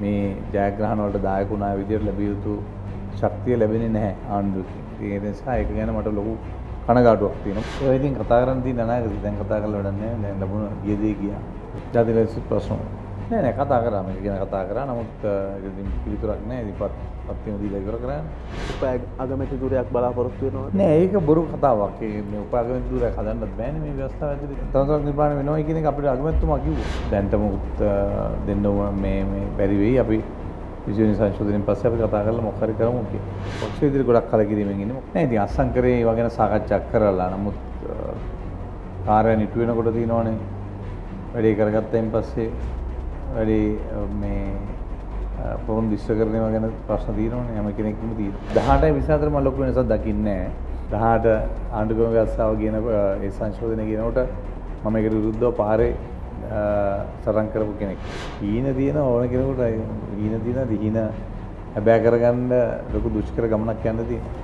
මේ ජයග්‍රහණ වලට දායක වුණා විදියට ලැබිය යුතු ශක්තිය ලැබෙන්නේ නැහැ ආණ්ඩුවකින්. ඒ නිසා ඒක ගැන මට ලොකු කනගාටුවක් තියෙනවා. ඒක ඉතින් කතා කරන්න තියෙන අනාගතේ දැන් කතා කරලා වැඩක් නැහැ. දැන් ලැබුණ ගියදී ගියා. ජාතිලයිසි ප්‍රශ්න. නෑ කතා කරා මේක ගැන කතා කරා. නමුත් ඒක ඉතින් පිළිතුරක් නැහැ. ඉතින් පත්තිම දීලා ඉවර කරා. අගමැති ධුරයක් බලාපොරොත්තු වෙනවද? නෑ ඒක බොරු කතාවක්. මේ උපාගමැති ධුරයක් හදන්නත් බෑනේ මේ ව්‍යවස්ථාව ඇතුලේ. තනතුරක් නිර්මාණය වෙනවා කියන එක අපිට අගමැතිතුමා කිව්වා. දැන්ට මොකද දෙන්න ඕන මේ බැරි වෙයි අපි විශේෂ සංශෝධනයෙන් පස්සේ අපි කතා කරලා මොකක් හරි කරමු කියලා. පක්ෂ විදිහට ගොඩක් කලකිරීමෙන් ඉන්නේ. නෑ ඉතින් අසංකරේ ඒවා ගැන සාකච්ඡා කරලා නමුත් කාර්යය ඉටු වෙනකොට තියෙනවනේ වැඩේ කරගත්තයින් පස්සේ වැඩේ මේ පොරොන්දු ඉස්ස කරන ඒවා ගැන ප්‍රශ්න තියෙනවනේ හැම කෙනෙක්ම තියෙනවා. 18යි 24 මම ලොකු වෙනසක් දකින්නේ නෑ. 18 ආණ්ඩුක්‍රම ව්‍යවස්ථාව කියන ඒ සංශෝධනය කියනකොට මම ඒකට විරුද්ධව පාරේ සරන් කරපු කෙනෙක්. හීන තියෙන ඕන කෙනෙකුට හීන තියෙන දිහින හැබෑ කරගන්න ලොකු දුෂ්කර ගමනක් යන්න තියෙනවා.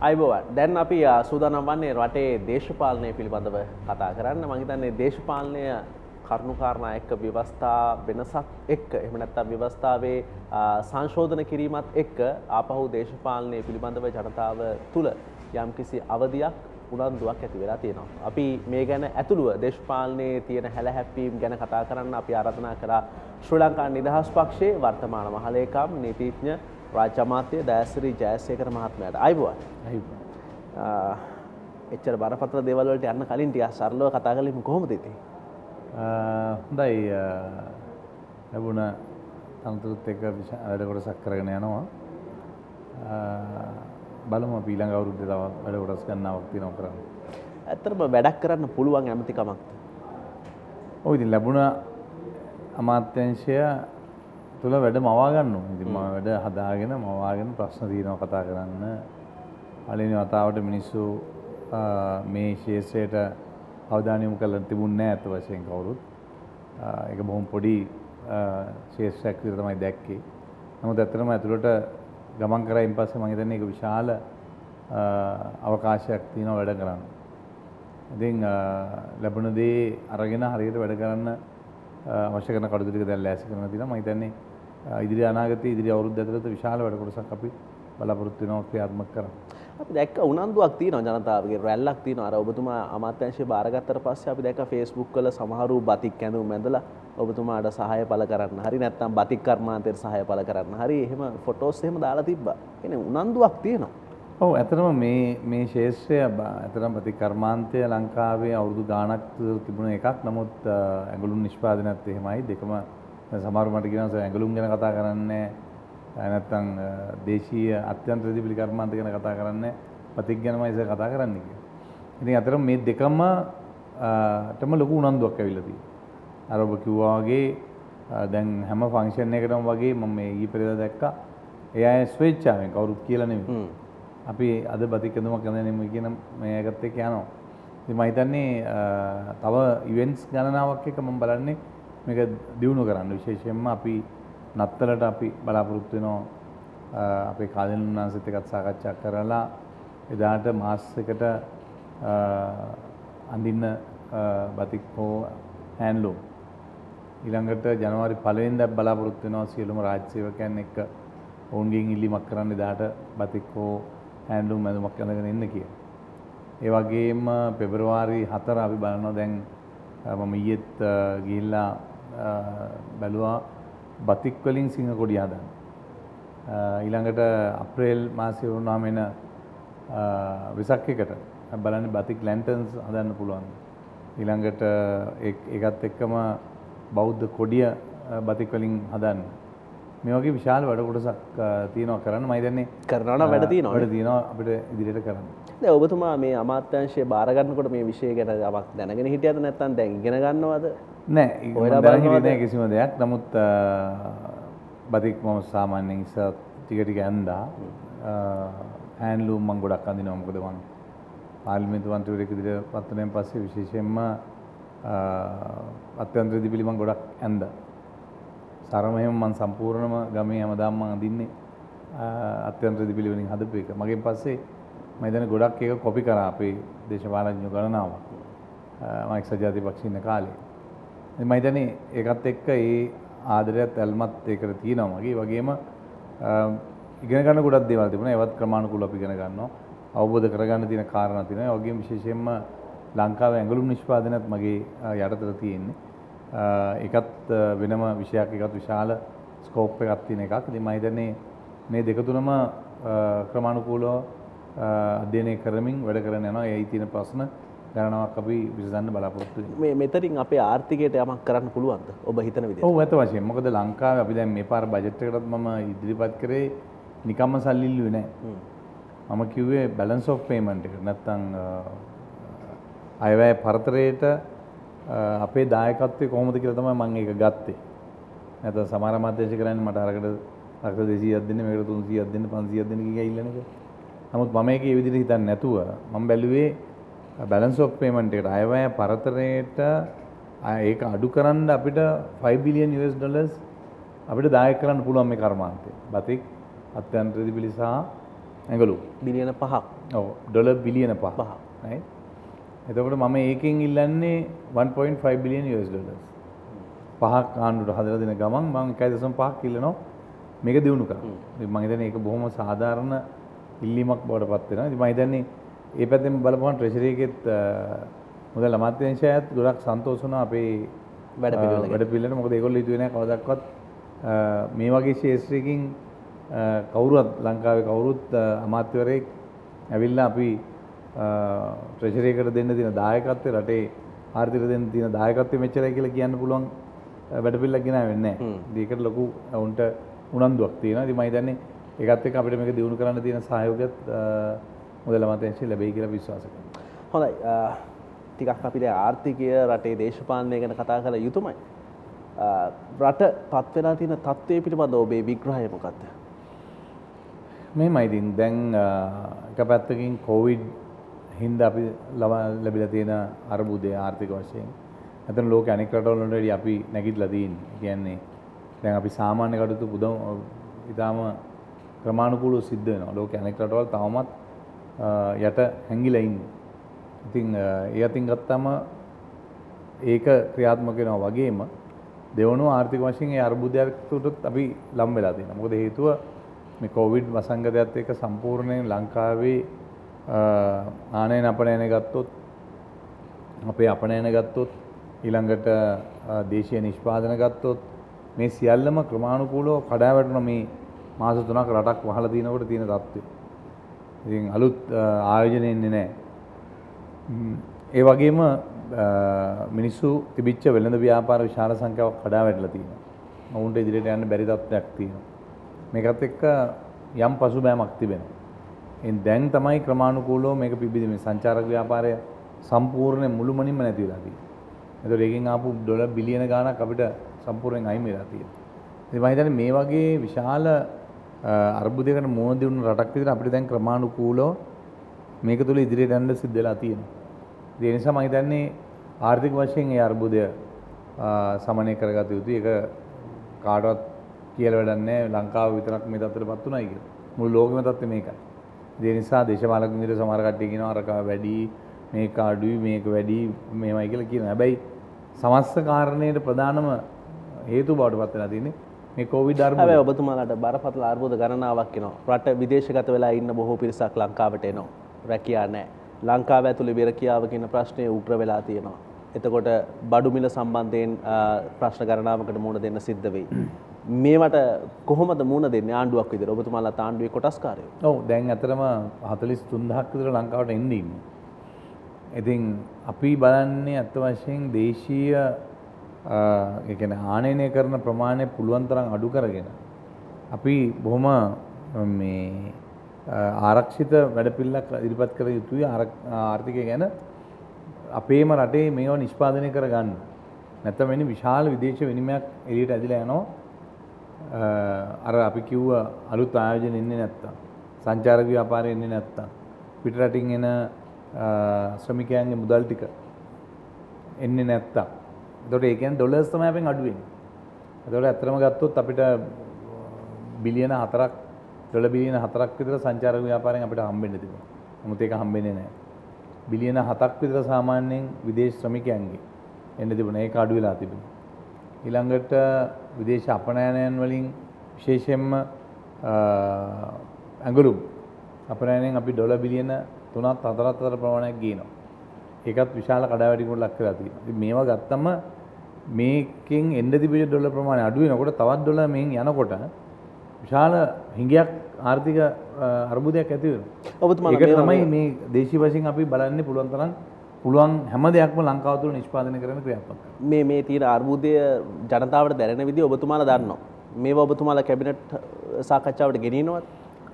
අයිබෝවන් දැන් අපි සූදානම් වන්නේ රටේ දේශපාලනය පිළිබඳව කතා කරන්න. මම හිතන්නේ දේශපාලනය කරුණුකාරණා එක්ක ව්‍යවස්ථා වෙනසක් එක්ක එහෙම නැත්නම් ව්‍යවස්ථාවේ සංශෝධන කිරීමත් එක්ක ආපහු දේශපාලනය පිළිබඳව ජනතාව තුළ යම්කිසි අවධියක් උනන්දුවක් ඇති වෙලා තියෙනවා. අපි මේ ගැන ඇතුළුව දේශපාලනයේ තියෙන හැලහැප්පීම් ගැන කතා කරන්න අපි ආරාධනා කළා ශ්‍රී ලංකා නිදහස් පක්ෂයේ වර්තමාන මහලේකම් නීතිඥ රාජ්‍ය අමාත්‍ය දයාසිරි ජයසේකර මහත්මයාට අයිබෝවන්. එච්චර බරපතල දේවල් වලට යන්න කලින් ටිකක් සරලව කතා කරලා කොහොමද ඉතින්? හොඳයි ලැබුණ තනතුරුත් එක්ක වැඩ කොටසක් කරගෙන යනවා. බලමු අපි ඊළඟ අවුරුද්දේ තව වැඩ කොටස් ගන්නවක් තියෙනවා කරන්න. ඇත්තටම වැඩක් කරන්න පුළුවන් ඇමතිකමක්ද? ඔව් ඉතින් ලැබුණ අමාත්‍යාංශය තුල වැඩ මවා ගන්න ඕනේ. ඉතින් මම වැඩ හදාගෙන මවාගෙන ප්‍රශ්න තියෙනවා කතා කරන්න. පළවෙනි වතාවට මිනිස්සු මේ ශේෂ්ත්‍රයට අවධානය යොමු කරලා තිබුණේ නැහැ අත වශයෙන් කවුරුත්. ඒක බොහොම පොඩි ශේෂ්ත්‍රයක් විතර තමයි දැක්කේ. නමුත් ඇත්තටම ඇතුළට ගමන් කරායින් පස්සේ මම හිතන්නේ ඒක විශාල අවකාශයක් තියෙනවා වැඩ කරන්න. ඉතින් ලැබුණ දේ අරගෙන හරියට වැඩ කරන්න අවශ්‍ය කරන කටයුතු ටික දැන් ලෑස්ති කරනවා තියෙනවා. මම හිතන්නේ ඉදිරි අනාගතයේ ඉදිරි අවුරුද්ද ඇතුළත විශාල වැඩ කොටසක් අපි බලාපොරොත්තු වෙනවා ක්‍රියාත්මක කරන්න. අපි දැක්ක උනන්දුවක් තියෙනවා ජනතාවගේ රැල්ලක් තියෙනවා. අර ඔබතුමා අමාත්‍යාංශය බාරගත්තට පස්සේ අපි දැක්ක Facebook වල සමහරු බතික් කැඳුම් ඇඳලා ඔබතුමාට සහාය පළ කරන්න. හරි නැත්නම් බතික් කර්මාන්තයට සහාය පළ කරන්න. හරි එහෙම ෆොටෝස් එහෙම දාලා තිබ්බා. කියන්නේ උනන්දුවක් තියෙනවා. ඔව් ඇත්තටම මේ ශේෂ්ත්‍රය ඇත්තටම බතික් කර්මාන්තය ලංකාවේ අවුරුදු ගාණක් තිබුණ එකක්. නමුත් ඇඟලුම් නිෂ්පාදනයත් එහෙමයි. දෙකම සමහර මට කියනවා ඇඟලුම් ගැන කතා කරන්නේ නැත්නම් දේශීය අත්‍යන්ත රිදිපිලි කර්මාන්ත ගැන කතා කරන්නේ පතික් ගැනමයි ඉතින් කතා කරන්නේ කියලා. ඉතින් අතරම මේ දෙකම තම ලොකු උනන්දුවක් ඇවිල්ලා තියෙනවා. අර ඔබ කිව්වා වගේ දැන් හැම ෆන්ක්ෂන් එකකටම වගේ මම මේ ඊ පෙරේදා දැක්කා. ඒ අය ස්වේච්ඡාවෙන් කවුරුත් කියලා නෙමෙයි. අපි අද බතික් කඳුමක් අඳින්නෙමු කියන මේකත් එක්ක යනවා. ඉතින් මම හිතන්නේ තව ඉවෙන්ට්ස් ගණනාවක් එක මම බලන්නේ මේක දියුණු කරන්න. විශේෂයෙන්ම අපි නත්තලට අපි බලාපොරොත්තු වෙනවා අපේ කාලෙන් උන්වහන්සේත් එක්කත් සාකච්ඡා කරලා එදාට මාස් එකට අඳින්න බතික් හෝ හෑන්ඩ්ලූම් ඊළඟට ජනවාරි 1 වෙනිදා බලාපොරොත්තු වෙනවා සියලුම රාජ්‍ය සේවකයන් එක්ක ඔවුන්ගෙන් ඉල්ලීමක් කරන්න එදාට බතික් හෝ හෑන්ඩ්ලූම් ඇඳුමක් අඳගෙන ඉන්න කියලා. ඒ වගේම පෙබරවාරි 4 අපි බලනවා දැන් මම ඊයේත් ගිහිල්ලා බැලුවා බතික් වලින් සිංහ කොඩිය හදන්න. ඊළඟට අප්‍රේල් මාසයේ වුණාම එන වෙසක් එකට බලන්නේ බතික් ලැන්ටර්න්ස් හදන්න පුළුවන්. ඊළඟට ඒකත් එක්කම බෞද්ධ කොඩිය බතික් වලින් හදන්න. මේ වගේ විශාල වැඩ කොටසක් තියෙනවා කරන්න. මම හිතන්නේ කරනවා නම් වැඩ තියෙනවා අපිට ඉදිරියට කරන්න. දැන් ඔබතුමා මේ අමාත්‍යාංශය බාර ගන්නකොට මේ විෂය ගැන යමක් දැනගෙන හිටියද නැත්නම් දැන් ඉගෙන ගන්නවද? නෑ ඉගෙන ගන්න කිසිම දෙයක්. නමුත් බතික් මම සාමාන්‍යයෙන් ඉස්සර ටික ටික ඇඳා. හෑන්ඩ්ලූම් මම ගොඩක් අඳිනවා. මොකද මම පාර්ලිමේන්තු මන්ත්‍රීවරයෙක් විදිහට පත් වුණාන් පස්සේ විශේෂයෙන්ම අත්‍යන්ත රිදිපිලි මම ගොඩක් ඇඳා. සරම එහෙම මම සම්පූර්ණම ගමේ හැමදාම මම අඳින්නේ අත්‍යන්ත රිදිපිලි වලින් හදපු එක. මගෙන් පස්සේ මම දැන් ගොඩක් ඒක කොපි කරා අපේ දේශපාලඥයෝ ගණනාවක්. මම එක්සත් ජාතිපක්ෂයේ ඉන්න කාලේ. ඉතින් මම හිතන්නේ ඒකත් එක්ක ඒ ආදරයත් ඇල්මත් ඒකට තියෙනවා මගේ. ඒ වගේම ඉගෙන ගන්න ගොඩක් දේවල් තිබුණා. ඒවත් ක්‍රමානුකූලව අපි ඉගෙන ගන්නවා. අවබෝධ කරගන්න තියෙන කාරණා තියෙනවා. ඒ වගේම විශේෂයෙන්ම ලංකාවේ ඇඟලුම් නිෂ්පාදනයත් මගේ යටතට තියෙන්නේ. ඒකත් වෙනම විෂයක්. ඒකත් විශාල ස්කෝප් එකක් තියෙන එකක්. ඉතින් මම හිතන්නේ මේ දෙක තුනම ක්‍රමානුකූලව අධ්‍යයනය කරමින් වැඩ කරගෙන යනවා. ඒයි තියෙන ප්‍රශ්න ගණනාවක් අපි විසඳන්න බලාපොරොත්තු වෙනවා. මේ මෙතනින් අපේ ආර්ථිකයට යමක් කරන්න පුළුවන්ද? ඔබ හිතන විදිහට. ඔව් ඇත්ත වශයෙන්ම. මොකද ලංකාවේ අපි දැන් මේ පාර බජට් එකටත් මම ඉදිරිපත් කරේ නිකම්ම සල්ලි ඉල්ලුවේ නැහැ. මම කිව්වේ බැලන්ස් ඔෆ් පේමන්ට් එක. නැත්තම් අයවැය පරතරයට අපේ දායකත්වය කොහොමද කියලා තමයි මම ඒක ගත්තේ. නැත්නම් සමහර අමාත්‍යාංශ කරන්නේ මට අරකට ලක්ෂ 200ක් දෙන්න, මේකට 300ක් දෙන්න, 500ක් දෙන්න කිය ඉල්ලන එක. නමුත් මම ඒක ඒ විදිහට හිතන්නේ නැතුව මම බැලුවේ බැලන්ස් ඔෆ් පේමන්ට් එකට අයවැය පරතරයට ඒක අඩු කරන්න අපිට 5 බිලියන් US ඩොලර්ස් අපිට දායක කරන්න පුළුවන් මේ කර්මාන්තය. බතික් අත්‍යන්ත රිදිපිලි සහ ඇඟලු බිලියන 5ක්. ඔව් ඩොලර් බිලියන 5ක්. right? එතකොට මම ඒකෙන් ඉල්ලන්නේ 1.5 බිලියන් US ඩොලර්ස්. පහක් ආණ්ඩුවට හදලා දෙන ගමන් මම 1.5ක් ඉල්ලනවා මේක දිනු කරන්න. ඉතින් මම හිතන්නේ ඒක බොහොම සාධාරණ ඉල්ලීමක් බවට පත් වෙනවා. ඉතින් මම හිතන්නේ ඒ පැත්තෙන් බලපුවම ට්‍රෙෂරි එකෙත් මුදල් අමාත්‍යාංශයත් ගොඩක් සන්තෝෂ වුණා අපේ වැඩපිළිවෙලට. මොකද ඒගොල්ලෝ හිතුවේ නැහැ කවදාවත් මේ වගේ ශේෂ්ත්‍රයකින් කවුරුත් ලංකාවේ කවුරුත් අමාත්‍යවරයෙක් ඇවිල්ලා අපි ට්‍රෙෂරි එකට දෙන්න තියෙන දායකත්වය රටේ ආර්ථික දෙන්න තියෙන දායකත්වය මෙච්චරයි කියලා කියන්න පුළුවන් වැඩපිළිවෙලක් ගෙනාවෙන්නේ නැහැ. ඒකට ලොකු උන්ට උනන්දුවක් තියෙනවා. ඉතින් මම හිතන්නේ ඒකත් එක්ක අපිට මේක දියුණු කරන්න තියෙන සහයෝගයත් මුදල් අමාත්‍යාංශය ලැබෙයි කියලා විශ්වාස කරනවා. හොඳයි. ටිකක් අපි දැන් ආර්ථිකය රටේ දේශපාලනය ගැන කතා කළ යුතුමයි. රට පත් වෙලා තියෙන තත්ත්වය පිළිබඳව ඔබේ විග්‍රහය මොකක්ද? මේමයි ඉතින් දැන් එක පැත්තකින් කොවිඩ් හින්දා අපි ලැබිලා තියෙන අර්බුදය ආර්ථික වශයෙන් නැත්නම් ලෝක අනෙක් රටවල් වලට වඩා අපි නැගිටලා තියෙන්නේ. කියන්නේ දැන් අපි සාමාන්‍ය කටයුතු පුදුම ඉතාම ක්‍රමානුකූලව සිද්ධ වෙනවා. ලෝක අනෙක් රටවල් තවමත් යට හැංගිලා ඉන්නේ. ඉතින් ඒ අතින් ගත්තම ඒක ක්‍රියාත්මක වෙනවා වගේම දෙවනුව ආර්ථික වශයෙන් ඒ අර්බුදයකට අපි ලම් වෙලා තියෙනවා. මොකද හේතුව මේ කොවිඩ් වසංගතයත් එක්ක සම්පූර්ණයෙන් ලංකාවේ ආනයන අපනයන ගත්තොත් අපේ අපනයන ගත්තොත් ඊළඟට දේශීය නිෂ්පාදන ගත්තොත් මේ සියල්ලම ක්‍රමානුකූලව කඩා වැටුණා මේ මාස 3ක් රටක් වහලා තිනකොට තියෙන තත්ත්වය. ඉතින් අලුත් ආයෝජන එන්නේ නැහැ. ඒ වගේම මිනිස්සු තිබිච්ච වෙළඳ ව්‍යාපාර විශාල සංඛ්‍යාවක් කඩා වැටලා තියෙනවා. ඔවුන්ට ඉදිරියට යන්න බැරි තත්ත්වයක් තියෙනවා. මේකත් එක්ක යම් පසුබෑමක් තිබෙනවා. දැන් තමයි ක්‍රමානුකූලව මේක පිබිදීමේ සංචාරක ව්‍යාපාරය සම්පූර්ණ මුළුමනින්ම නැති වෙලා තියෙන්නේ. ඒතකොට ඒකෙන් ආපු ඩොලර් බිලියන ගාණක් අපිට සම්පූර්ණයෙන් අයින් වෙලා තියෙනවා. ඉතින් මම හිතන්නේ මේ වගේ විශාල අර්බුදයකට මුහුණ දෙන රටක් විතර අපිට දැන් ක්‍රමානුකූලව මේක තුල ඉදිරියට යන්න සිද්ධ වෙලා තියෙනවා. ඒ නිසා මම හිතන්නේ ආර්ථික වශයෙන් මේ අර්බුදය සමනය කරගත යුතුයි. ඒක කාටවත් කියලා වැඩක් නැහැ. ලංකාව විතරක් මේ තත්ත්වයටපත් උනායි කියලා. මුළු ලෝකෙම තත්ත්වය මේකයි. ඒ නිසා දේශපාලක විදිහට සමහර කට්ටිය කියනවා අරක වැඩි මේක අඩුයි මේක වැඩි මේවයි කියලා කියනවා. හැබැයි සමස්ත කාරණේට ප්‍රධානම හේතු බවට පත් වෙලා තියෙන්නේ මේ කොවිඩ් අර්බුදය. හැබැයි ඔබතුමාලාට බරපතල අර්බුද ගණනාවක් එනවා. රට විදේශගත වෙලා ඉන්න බොහෝ පිරිසක් ලංකාවට එනවා. රැකියාව නැහැ. ලංකාව ඇතුලේ බෙරකියාව කියන ප්‍රශ්නේ උග්‍ර වෙලා තියෙනවා. එතකොට බඩු මිල සම්බන්ධයෙන් ප්‍රශ්න ගණනාවකට මුහුණ දෙන්න සිද්ධ වෙයි. මේවට කොහොමද මුහුණ දෙන්නේ ආණ්ඩුවක් විදිහට? ඔබතුමාලා ආණ්ඩුවේ කොටස්කාරයෝ. ඔව් දැන් අතරම 43000ක් විතර ලංකාවට එන්න ඉන්නේ. ඉතින් අපි බලන්නේ අත් වශයෙන් දේශීය ඒ කියන්නේ ආනයනය කරන ප්‍රමාණය පුළුවන් තරම් අඩු කරගෙන අපි බොහොම මේ ආරක්ෂිත වැඩපිළිවෙලක් ඉදිරිපත් කළ යුතුයි ආර්ථිකය ගැන අපේම රටේ මේව නිෂ්පාදනය කරගන්න. නැත්නම් වෙන්නේ විශාල විදේශ විනිමයක් එළියට ඇදිලා යනවා. අර අපි කිව්ව අලුත් ආයෝජන එන්නේ නැත්තම් සංචාරක ව්‍යාපාරය එන්නේ නැත්තම් පිට රටින් එන ශ්‍රමිකයන්ගේ මුදල් ටික එන්නේ නැත්තම් එතකොට ඒ කියන්නේ ඩොලර්ස් තමයි අපෙන් අඩු වෙන්නේ. එතකොට ඇත්තටම ගත්තොත් අපිට බිලියන 4ක් ඩොලර් බිලියන 4ක් විතර සංචාරක ව්‍යාපාරයෙන් අපිට හම්බෙන්න තිබුණා. නමුත් ඒක හම්බෙන්නේ නැහැ. බිලියන 7ක් විතර සාමාන්‍යයෙන් විදේශ ශ්‍රමිකයන්ගේ එන්න තිබුණා. ඒක අඩු වෙලා තිබුණා. ඊළඟට විදේශ අපනයනයන් වලින් විශේෂයෙන්ම ඇඟලුම් අපනයනයෙන් අපි ඩොලර් බිලියන 3ක් 4ක් අතර ප්‍රමාණයක් ගේනවා. ඒකත් විශාල කඩාවැටීමකට ලක් වෙලා තියෙනවා. ඉතින් මේවා ගත්තම මේකෙන් එන්න තිබෙන ඩොලර් ප්‍රමාණය අඩු වෙනකොට තවත් ඩොලර් මෙන් යනකොට විශාල හිඟයක් ආර්ථික අර්බුදයක් ඇති වෙනවා. ඔබතුමාලා ඒක තමයි මේ දේශීය වශයෙන් අපි බලන්නේ පුළුවන් තරම් පුළුවන් හැම දෙයක්ම ලංකාව තුළ නිෂ්පාදනය කරන ක්‍රියාත්මක කරනවා. මේ තියෙන අර්බුදය ජනතාවට දැනෙන විදිහ ඔබතුමාලා දන්නවා. මේවා ඔබතුමාලා කැබිනට් සාකච්ඡාවට ගෙනියනවද?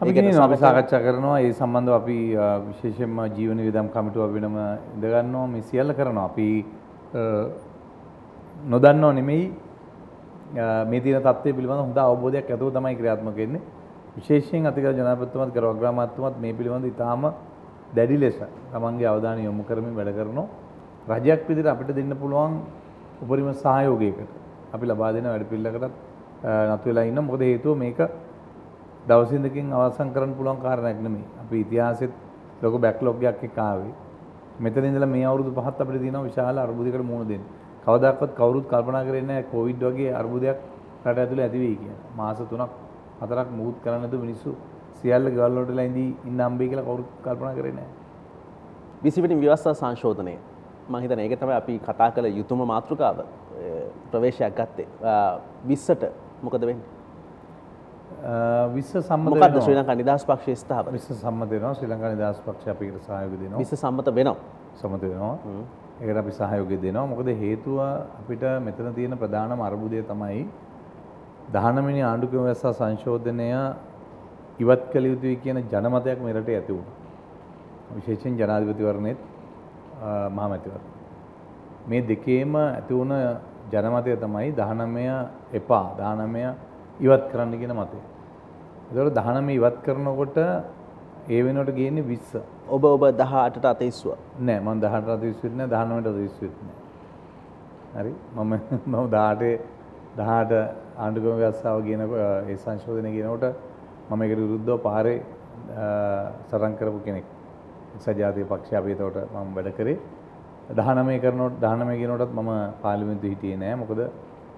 අපි සාකච්ඡා කරනවා. ඒ සම්බන්ධව අපි විශේෂයෙන්ම ජීවන වියදම් කමිටුව වෙනම ඉඳ ගන්නවා. මේ සියල්ල කරනවා. අපි නොදන්නව නෙමෙයි මේ තියෙන තත්ත්වය පිළිබඳව හොඳ අවබෝධයක් ඇතුව තමයි ක්‍රියාත්මක වෙන්නේ. විශේෂයෙන් අතිගරු ජනාධිපතිතුමත් ගරු අග්‍රාමාත්‍යතුමත් මේ පිළිබඳව ඉතාම දැඩි ලෙස තමන්ගේ අවධානය යොමු කරමින් වැඩ කරනවා. රජයක් විදිහට අපිට දෙන්න පුළුවන් උපරිම සහයෝගයකට අපි ලබා දෙන වැඩපිළිවෙලකටත් නතු වෙලා ඉන්න. මොකද හේතුව මේක දවසින් දෙකකින් අවසන් කරන්න පුළුවන් කාරණයක් නෙමෙයි. අපි ඉතිහාසෙත් ලොකු බැක්ලොග් එකක් එක්ක ආවේ. මෙතන ඉඳලා මේ අවුරුදු 5ත් අපිට තියෙනවා විශාල අර්බුදයකට මුහුණ දෙන්න. කවදාකවත් කවුරුත් කල්පනා කරන්නේ නැහැ කොවිඩ් වගේ අර්බුදයක් රට ඇතුලේ ඇති වෙයි කියලා. මාස 3ක් 4ක් මුහුත් කරන්න නැතුව මිනිස්සු සියල්ල ගෙවල් වලටලා ඉන්න හම්බෙයි කියලා කවුරුත් කල්පනා කරේ නැහැ. 20 වෙනි ව්‍යවස්ථා සංශෝධනය මම හිතන්නේ ඒක තමයි අපි කතා කළ යුතුම මාතෘකාව. ප්‍රවේශයක් ගත්තේ 20ට මොකද වෙන්නේ? 20 සම්මත මොකද්ද ශ්‍රී ලංකා නිදහස් පක්ෂයේ ස්ථාපන? 20 සම්මත වෙනවා. ශ්‍රී ලංකා නිදහස් පක්ෂය අපිට සහයෝගය දෙනවා. 20 සම්මත වෙනවා. සම්මත වෙනවා. ඒකට අපි සහයෝගය දෙනවා. මොකද හේතුව අපිට මෙතන තියෙන ප්‍රධානම අර්බුදය තමයි 19 වෙනි ආණ්ඩුක්‍රම ව්‍යවස්ථා සංශෝධනය ඉවත් කළ යුතුයි කියන ජනමතයක් මේ රටේ ඇති වුණා. විශේෂයෙන් ජනාධිපතිවරණෙත් මහමැතිවරණ. මේ දෙකේම ඇති වුණ ජනමතය තමයි 19 එපා 19 ඉවත් කරන්න කියන මතය. ඒතකොට 19 ඉවත් කරනකොට ඒ වෙනුවට ගේන්නේ 20. ඔබ 18ට අත ඉස්සුවා. නෑ මම 18ට අත ඉස්සුවෙත් නෑ 19ට අත ඉස්සුවෙත් නෑ. හරි මම 18 ආණ්ඩුක්‍රම ව්‍යවස්ථාව කියන ඒ සංශෝධනය කියනකොට මම ඒකට විරුද්ධව පාරේ සටන් කරපු කෙනෙක්. එක්සත් ජාතික පක්ෂය අපි ඒතකොට මම වැඩ කරේ 19 කරනකොට 19 කියනකොටත් මම පාර්ලිමේන්තුවේ හිටියේ නෑ. මොකද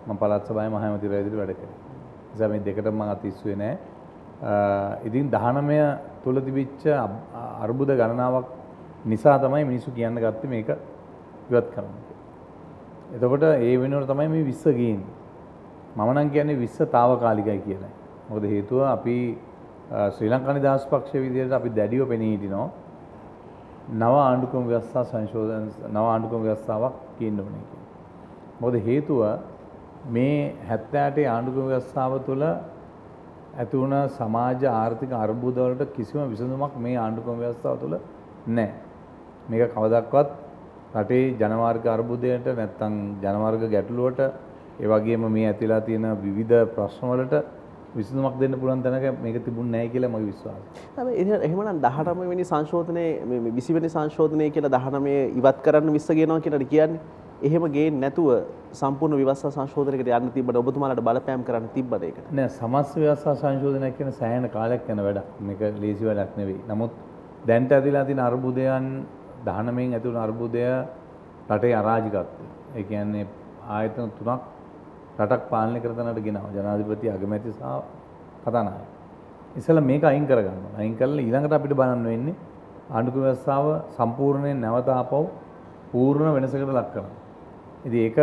මම පළාත් සභාවේ මහමැතිවරයා විදිහට වැඩ කරේ. නිසා මේ දෙකටම මම අත ඉස්සුවේ නෑ. ඉතින් 19 තුල තිබිච්ච අර්බුද ගණනාවක් නිසා තමයි මිනිස්සු කියන්න ගත්තේ මේක ඉවත් කරන්න. එතකොට ඒ වෙනුවට තමයි මේ 20 ගේන්නේ. මම නම් කියන්නේ 20 తాවකාලිකයි කියලා. මොකද හේතුව අපි ශ්‍රී ලංකා නිදහස් පක්ෂයේ විදිහට අපි දැඩිව පෙනී හිටිනවා. නව ආණ්ඩුක්‍රම ව්‍යවස්ථා සංශෝධන නව ආණ්ඩුක්‍රම ව්‍යවස්ථාවක් කියන්න ඕනේ කියලා. මොකද හේතුව මේ 78 ආණ්ඩුක්‍රම ව්‍යවස්ථාව තුළ ඇති වුණ සමාජ ආර්ථික අර්බුද වලට කිසිම විසඳුමක් මේ ආණ්ඩුක්‍රම ව්‍යවස්ථාව තුළ නැහැ. මේක කවදාවත් රටේ ජනමාර්ග අර්බුදයට නැත්නම් ජනමාර්ග ගැටලුවට ඒ වගේම මේ ඇතිලා තියෙන විවිධ ප්‍රශ්න වලට විසඳුමක් දෙන්න පුළුවන් තැනක මේක තිබුණ නැහැ කියලා මගේ විශ්වාසය. හැබැයි එහෙමනම් 19 වෙනි සංශෝධනයේ මේ 20 වෙනි සංශෝධනය කියලා 19 ඉවත් කරන්න 20 ගේනවා කියලාද කියන්නේ? එහෙම ගේන්නේ නැතුව සම්පූර්ණ ව්‍යවස්ථා සංශෝධනයකට යන්න තිබ්බට ඔබතුමාලාට බලපෑම් කරන්න තිබ්බද ඒකට? නෑ සමස්ත ව්‍යවස්ථා සංශෝධනයක් කියන සෑහෙන කාලයක් යන වැඩක්. මේක ලේසි වැඩක් නෙවෙයි. නමුත් දැන්ට ඇතිලා තියෙන අර්බුදයන් 19න් ඇති වුණ අර්බුදය රටේ අරාජිකත්වය. ඒ කියන්නේ ආයතන තුනක් රටක් පාලනය කර තැනට ගෙනවා. ජනාධිපති, අගමැති සහ කතානායක. ඉතින් මේක අයින් කරගන්නවා. අයින් කරලා ඊළඟට අපිට බලන්න වෙන්නේ ආණ්ඩුක්‍රම ව්‍යවස්ථාව සම්පූර්ණයෙන් නැවත ආපහු පූර්ණ වෙනසකට ලක් කරනවා. ඉතින් ඒක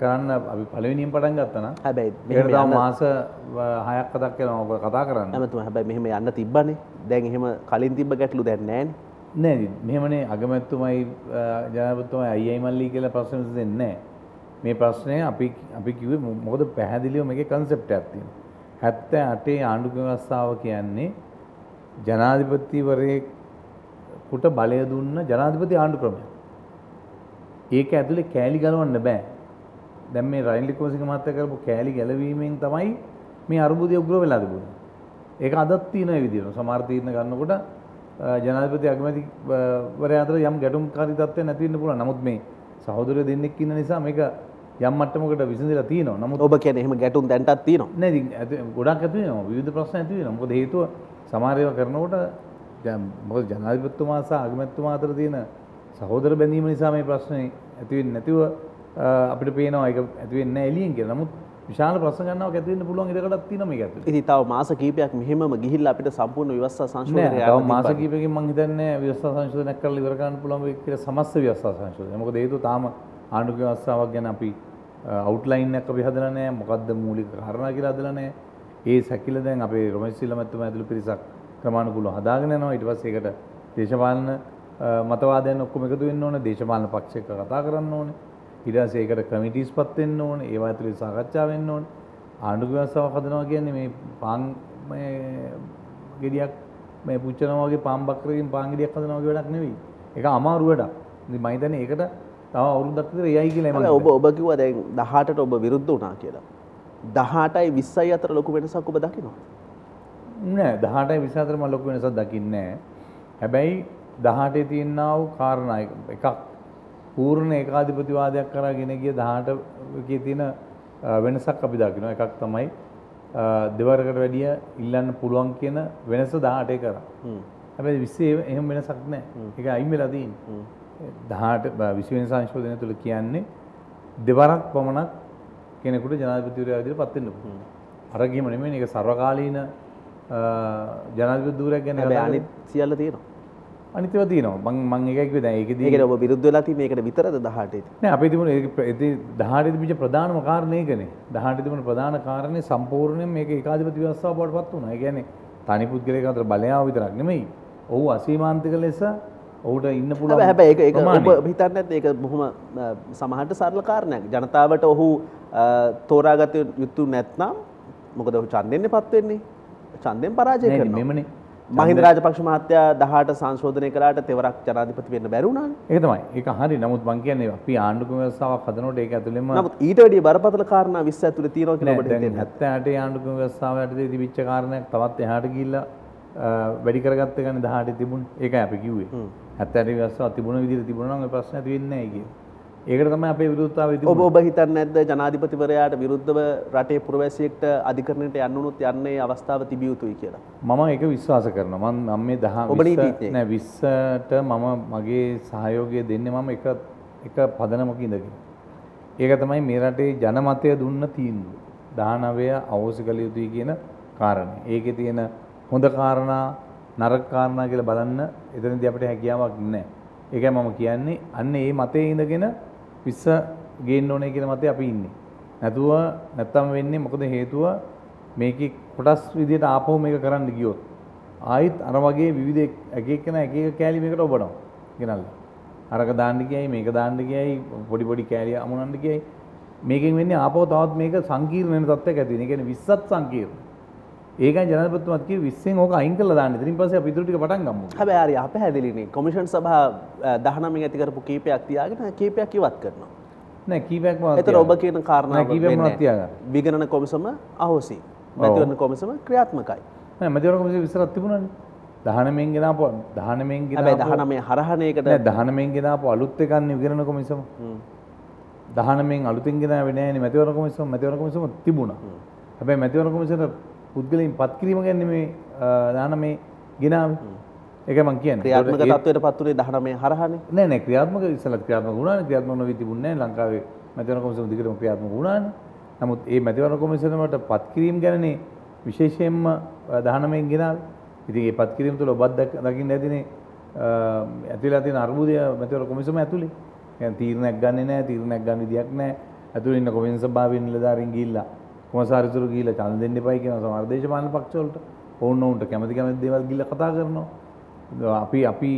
කරන්න අපි පළවෙනියෙන් පටන් ගත්තා නම් හැබැයි මේකට තව මාස 6ක් 7ක් යනවා ඔබ කතා කරන්න. හැමතුම හැබැයි මෙහෙම යන්න තිබ්බනේ. දැන් එහෙම කලින් තිබ්බ ගැටලු දැන් නැහැනේ. නෑ මෙහෙමනේ අගමැතිතුමයි ජනාධිපතිතුමයි අයියයි මල්ලි කියලා ප්‍රශ්න විසඳෙන්නේ නෑ. මේ ප්‍රශ්නය අපි කිව්වේ මොකද පැහැදිලිව මේකේ කන්සෙප්ට් එකක් තියෙනවා. 78 ආණ්ඩුක්‍රම ව්‍යවස්ථාව කියන්නේ ජනාධිපතිවරයෙකුට බලය දුන්න ජනාධිපති ආණ්ඩුක්‍රමයක්. ඒක ඇතුලේ කෑලි ගලවන්න බෑ. දැන් මේ රනිල් වික්‍රමසිංහ මහත්තයා කරපු කෑලි ගැලවීමෙන් තමයි මේ අර්බුදය උග්‍ර වෙලා තිබුණේ. ඒක අදත් තියෙන ඒ විදිහට සමහර තීරණ ගන්නකොට ජනාධිපති අගමැතිවරයා අතර යම් ගැටුම්කාරී තත්ත්වයක් නැති වෙන්න පුළුවන්. නමුත් මේ සහෝදරයෝ දෙන්නෙක් ඉන්න නිසා මේක යම් මට්ටමකට විසඳලා තියෙනවා. නමුත් ඔබ කියන්නේ එහෙම ගැටුම් දැන්ටත් තියෙනවා. නෑ ඉතින් ගොඩක් ඇති වෙනවා. විවිධ ප්‍රශ්න ඇති වෙනවා. මොකද හේතුව සමහර ඒවා කරනකොට මොකද ජනාධිපතිතුමා සහ අගමැතිතුමා අතර තියෙන සහෝදර බැඳීම නිසා මේ ප්‍රශ්නේ ඇති වෙන්නේ නැතිව අපිට පේනවා ඒක ඇති වෙන්නේ නැහැ එළියෙන් කියලා. නමුත් විශාල ප්‍රශ්න ගන්නවක් ඇති වෙන්න පුළුවන් ඉඩකඩක් තියෙනවා මේක ඇතුලේ. ඉතින් තව මාස කිහිපයක් මෙහෙමම ගිහිල්ලා අපිට සම්පූර්ණ ව්‍යවස්ථා සංශෝධනය නෑ තව මාස කිහිපයකින් මම හිතන්නේ ව්‍යවස්ථා සංශෝධනයක් කරලා ඉවර කරන්න පුළුවන් වෙයි කියලා සමස්ත ව්‍යවස්ථා සංශෝධනය. මොකද හේතුව තාම ආණ්ඩුක ව්‍යවස්ථාවක් ගැන අපි අවුට්ලයින් එකක් අපි හදලා නැහැ. මොකද්ද මූලික කාරණා කියලා හදලා නැහැ. ඒ සැකිල්ල දැන් අපේ රොමේෂ් සිල්වා මැතිතුමා ඇතුළු පිරිසක් ක්‍රමානුකූලව හදාගෙන යනවා. ඊට පස්සේ ඒකට දේශපාලන මතවාදයන් ඔක්කොම එකතු වෙන්න ඕනේ. දේශපාලන පක්ෂ එක්ක කතා කරන්න ඕනේ. ඊට පස්සේ ඒකට කමිටිස්පත් වෙන්න ඕනේ. ඒවා ඇතුලේ සාකච්ඡා වෙන්න ඕනේ. ආණ්ඩුක ව්‍යවස්ථාවක් හදනවා කියන්නේ මේ පාන් මේ ගෙඩියක් මේ පුච්චනවා වගේ පාන් බක්කරකින් පාන් ගෙඩියක් හදනවා වගේ වැඩක් නෙවෙයි. ඒක අමාරු වැඩක්. ඉතින් මම හිතන්නේ ඒකට තව අවුරුද්දක් විතර එයයි කියලා මම හිතන්නේ. ඔබ කිව්වා දැන් 18ට ඔබ විරුද්ධ වුණා කියලා. 18යි 20යි අතර ලොකු වෙනසක් ඔබ දකිනවා? නෑ 18යි 20 අතර මම ලොකු වෙනසක් දකින්නේ නෑ. හැබැයි 18 තියෙනා වූ කාරණා එකක් පූර්ණ ඒකාධිපතිවාදයක් කරා ගෙන ගිය 18 එකේ තියෙන වෙනසක් අපි දකිනවා. එකක් තමයි දෙවරකට වැඩිය ඉල්ලන්න පුළුවන් කියන වෙනස 18 කරා. හැබැයි 20 එහෙම වෙනසක් නැහැ. ඒක අයින් වෙලා තියෙන්නේ. 18 20 වෙනි සංශෝධනය තුළ කියන්නේ දෙවරක් පමණක් කෙනෙකුට ජනාධිපතිවරයා විදිහට පත් වෙන්න පුළුවන්. අර ගියම නෙමෙයි මේක සර්වකාලීන ජනාධිපති ධූරයක් ගැන හැබැයි අනිත් සියල්ල තියෙනවා. අනිත් ඒවා තියෙනවා. මම ඒකයි කිව්වේ දැන් ඒකදී ඒකද ඔබ විරුද්ධ වෙලා තියෙන්නේ ඒකට විතරද 18 නෑ අපේ තිබුණේ ඒක 18 තිබිච්ච ප්‍රධානම කාරණේ ඒකනේ. 18 තිබුණ ප්‍රධාන කාරණේ සම්පූර්ණයෙන් මේක ඒකාධිපති ව්‍යවස්ථාව බවට පත් වුණා. ඒ කියන්නේ තනි පුද්ගලයෙක් අතර බලයාව විතරක් නෙමෙයි. ඔහු අසීමාන්තික ලෙස ඔහුට ඉන්න පුළුවන්. හැබැයි ඒක ඔබ හිතන්නේ නැද්ද ඒක බොහොම සමහරට සරල කාරණයක්. ජනතාවට ඔහු තෝරාගත යුතු නැත්නම් මොකද ඔහු ඡන්දෙන්නේපත් වෙන්නේ. ඡන්දෙන් පරාජය කරනවා. මෙමනේ මහින්ද රාජපක්ෂ මහත්තයා 18 සංශෝධනය කළාට තෙවරක් ජනාධිපති වෙන්න බැරි වුණානේ. ඒක තමයි. ඒක හරි. නමුත් මම කියන්නේ අපි ආණ්ඩුක ව්‍යවස්ථාවක් හදනකොට ඒක ඇතුළෙම නමුත් ඊට වැඩිය බරපතල කාරණා 20 ඇතුලේ තියෙනවා කියලා ඔබට හිතෙන්නේ. 78 ආණ්ඩුක ව්‍යවස්ථාව යටතේ තිබිච්ච කාරණයක් තවත් එහාට ගිහිල්ලා වැඩි කරගත්ත ගන්නේ 18 තිබුණේ. ඒකයි අපි කිව්වේ. 78 ව්‍යවස්ථාව තිබුණ විදිහට තිබුණා නම් ඔය ප්‍රශ්න ඇති වෙන්නේ නැහැ කියන්නේ. ඒකට තමයි අපේ විරුද්ධතාවය තිබුණේ. ඔබ හිතන්නේ නැද්ද ජනාධිපතිවරයාට විරුද්ධව රටේ පුරවැසියෙක්ට අධිකරණයට යන්න උනොත් යන්නේ අවස්ථාව තිබිය යුතුයි කියලා? මම ඒක විශ්වාස කරනවා. මම මේ 20 නෑ 20ට මම මගේ සහයෝගය දෙන්නේ මම එක පදනමක ඉඳගෙන. ඒක තමයි මේ රටේ ජනමතය දුන්න තීන්දුව. 19 අවශ්‍ය කළ යුතුයි කියන කාරණේ. ඒකේ තියෙන හොඳ කාරණා නරක කාරණා කියලා බලන්න එතනදී අපිට හැකියාවක් නැහැ. ඒකයි මම කියන්නේ අන්න ඒ මතයේ ඉඳගෙන 20 ගේන්න ඕනේ කියන මතේ අපි ඉන්නේ. නැත්තම් වෙන්නේ මොකද හේතුව මේකේ කොටස් විදියට ආපහු මේක කරන්න ගියොත් ආයිත් අර වගේ විවිධ එක එක කෑලි මේකට ඔබනවා. ගෙනල්ලා. අරක දාන්න ගියයි මේක දාන්න ගියයි පොඩි කෑලි අමුණන්න ගියයි මේකෙන් වෙන්නේ ආපහු තවත් මේක සංකීර්ණ වෙන තත්ත්වයක් ඇති වෙන. ඒ කියන්නේ 20ත් සංකීර්ණ. ඒකයි ජනාධිපතිතුමාත් කිව්වේ 20න් ඕක අයින් කරලා දාන්න. ඊට පස්සේ අපි ඉතුරු ටික පටන් ගමු. හැබැයි හරි අපහැදිලිනේ. කොමිෂන් සභා 19 ඇති කරපු කීපයක් තියාගෙන කීපයක් ඉවත් කරනවා. නෑ කීපයක්ම ඒතර ඔබ කියන කාරණාව වෙන්නේ විගණන කොමිසම අහෝසි. මැතිවරණ කොමිසම ක්‍රියාත්මකයි. නෑ මැතිවරණ කොමිසම විස්තරත් තිබුණානේ. 19න් ගෙනාපු 19න් ගෙනාපු හැබැයි 19 හරහණයකට නෑ 19න් ගෙනාපු අලුත් එකන්නේ විගණන කොමිසම. 19න් අලුතින් ගෙනාවේ නෑනේ මැතිවරණ කොමිසම තිබුණා. හැබැයි මැතිවරණ කොමිසම පුද්ගලයන් පත් කිරීම ගැන මේ 19 ගෙනාවේ. ඒකයි මම කියන්නේ. ක්‍රියාත්මක තත්ත්වයට පත් උනේ 19 හරහානේ. නෑ ක්‍රියාත්මක ඉස්සෙල්ලා ක්‍රියාත්මක වුණානේ. ක්‍රියාත්මක නොවී තිබුණේ නෑ ලංකාවේ මැතිවරණ කොමිසම දිගටම ක්‍රියාත්මක වුණානේ. නමුත් මේ මැතිවරණ කොමිසම වලට පත් කිරීම ගැනනේ විශේෂයෙන්ම 19න් ගෙනාවේ. ඉතින් මේ පත් කිරීම තුළ ඔබත් දකින්න ඇතිනේ ඇතුළේ තියෙන අර්බුදය මැතිවරණ කොමිසම ඇතුළේ. يعني තීරණයක් ගන්නෙ නෑ, තීරණයක් ගන්න විදියක් නෑ. ඇතුළේ ඉන්න කොමිසම සභාවේ නිලධාරීන් ගිහිල්ලා කොමසාරිතුරු ගිහිල්ලා ඡන්ද දෙන්න එපයි කියන සමහර දේශපාලන පක්ෂ වලට ඕනෝන්ට කැමති දේවල් ගිහිල්ලා කතා කරනවා. අපි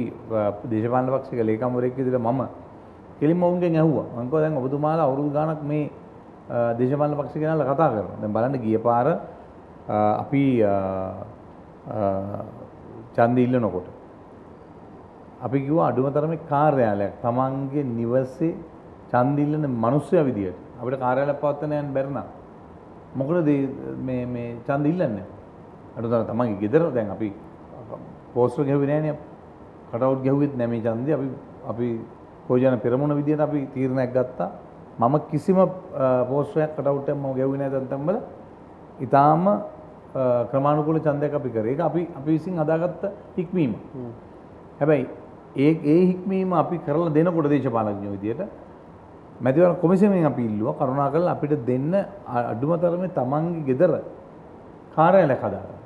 දේශපාලන පක්ෂයක ලේකම්වරයෙක් විදිහට මම කෙලින්ම වුන්ගෙන් ඇහුවා. මම කිව්වා දැන් ඔබතුමාලා අවුරුදු ගාණක් මේ දේශපාලන පක්ෂ කෙනාලා කතා කරනවා. දැන් බලන්න ගිය පාර අපි ඡන්ද ඉල්ලනකොට අපි කිව්වා අඩුම තරමේ කාර්යාලයක් තමන්ගේ නිවසේ ඡන්ද ඉල්ලන මිනිස්සුයා විදියට අපිට කාර්යාලයක් පවත්වන්න යන්න බැරි නම් මොකද මේ ඡන්ද ඉල්ලන්නේ? අඩුතරම තමන්ගේ ගෙදර දැන් අපි පෝස්ටර් ගහුවේ නෑනේ. කටවුට් ගහුවෙත් නෑ මේ ඡන්දේ. අපි පොජන පෙරමුණ විදියට අපි තීරණයක් ගත්තා. මම කිසිම පෝස්ටරයක් කටවුට් එකක් මම ගහුවේ නෑ දැන් වල. ඊටාම ක්‍රමානුකූල ඡන්දයක් අපි කරේ. ඒක අපි විසින් හදාගත්ත ඉක්මීම. හැබැයි ඒ හික්මීම අපි කරලා දෙනකොට දේශපාලඥයෝ විදියට මැතිවරණ කොමිසමෙන් අපි ඉල්ලුවා කරුණාකරලා අපිට දෙන්න අඩුම තරමේ තමන්ගේ ගෙදර කාර්යාලයක් හදාගන්න.